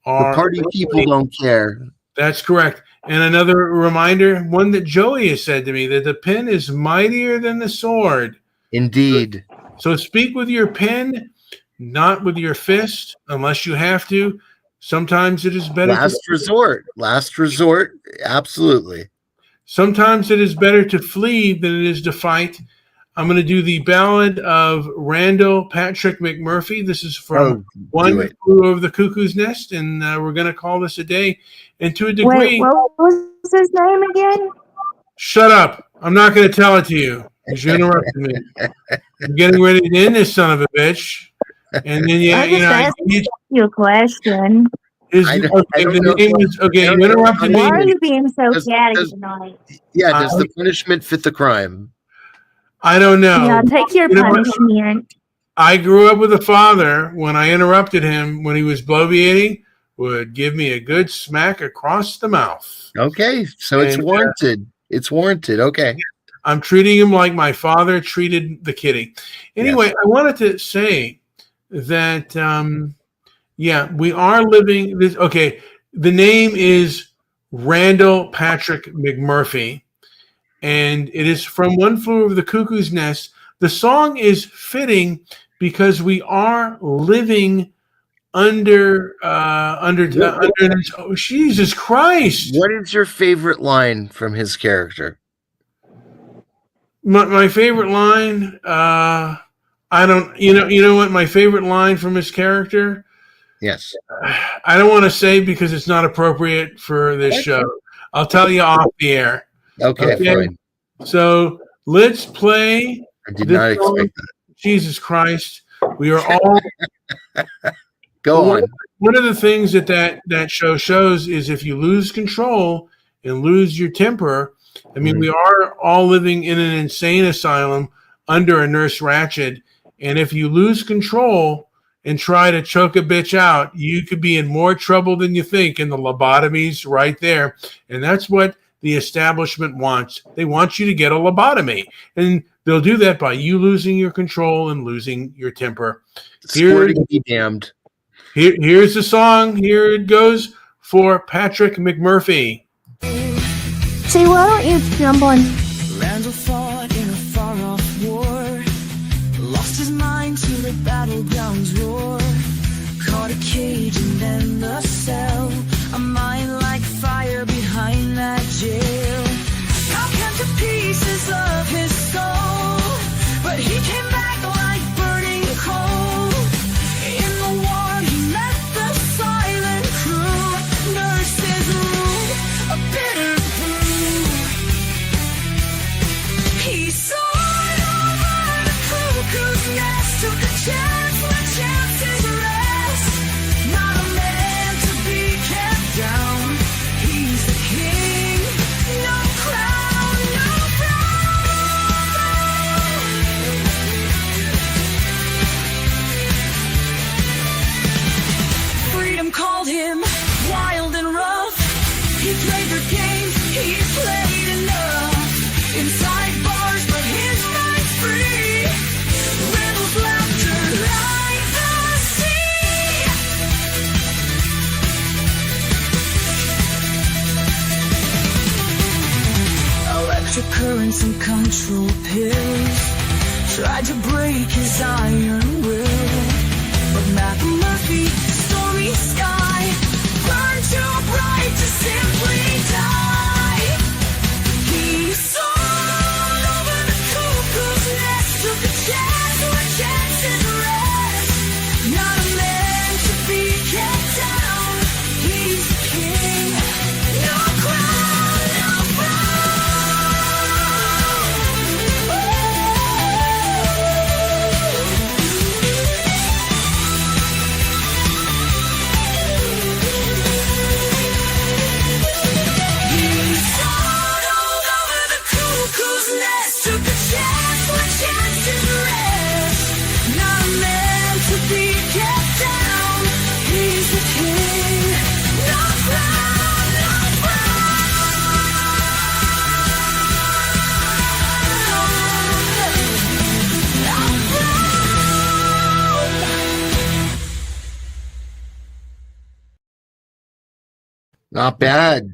or the party people don't care. That's correct. And another reminder, one that Joey has said to me, that the pen is mightier than the sword. Indeed. So speak with your pen, not with your fist, unless you have to. Sometimes it is better. Last resort. Absolutely. Sometimes it is better to flee than it is to fight. I'm going to do the ballad of Randall Patrick McMurphy. This is from One Flew Over the Cuckoo's Nest, and we're going to call this a day. And to a degree... Wait, what was his name again? Shut up. I'm not going to tell it to you, because you interrupted me. I'm getting ready to end this son of a bitch. And then, you a question. You interrupted me. Why are you being so catty tonight? Yeah, does the punishment fit the crime? I don't know. Yeah, take your punishment. I grew up with a father, when I interrupted him when he was bloviating, would give me a good smack across the mouth. Okay, so it's warranted. It's warranted. Okay. I'm treating him like my father treated the kitty. Anyway, yes. I wanted to say that, we are living this. Okay, the name is Randall Patrick McMurphy, and it is from One Flew Over the Cuckoo's Nest. The song is fitting because we are living under Jesus Christ. What is your favorite line from his character? My favorite line, I don't, you know what my favorite line from his character? Yes. I don't want to say because it's not appropriate for this show. I'll tell you off the air. Okay, fine. So let's play. I did not expect that. Jesus Christ. We are all. Go on. One of the things that show shows is if you lose control and lose your temper, I mean, we are all living in an insane asylum under a Nurse Ratched. And if you lose control and try to choke a bitch out, you could be in more trouble than you think. And the lobotomy's right there. And that's what the establishment wants. They want you to get a lobotomy. And they'll do that by you losing your control and losing your temper. Squirting be damned. Here's the song. Here it goes for Patrick McMurphy. See, why don't you jump on? Randall fought in a far-off war, lost his mind to the battlegrounds roar, caught a cage and then the cell, a mind like fire behind that jail. How cut to pieces of his soul, but he came back like burning coal. In the war he met the silent crew, nurses rule, a bitter brew. cuckoo's nest took a chance when chances rest. Not a man to be kept down. He's the king. No crown, no crown. Freedom called him wild and rough. He played their games, he played enough. Inside bars, but his mind's free. Riddles, laughter, like the sea. Electric currents and control pills tried to break his iron will. But Matt Murphy, stormy sky, burned too bright to simply die. He soared over the cuckoo's nest, took a chance when chances rest. Not a man to be kept down. He's the king. No crown, no He soared all over the cuckoo's nest, took a chance when chances rest. Not a man to be kept down. He's the king. No crown, no Not bad.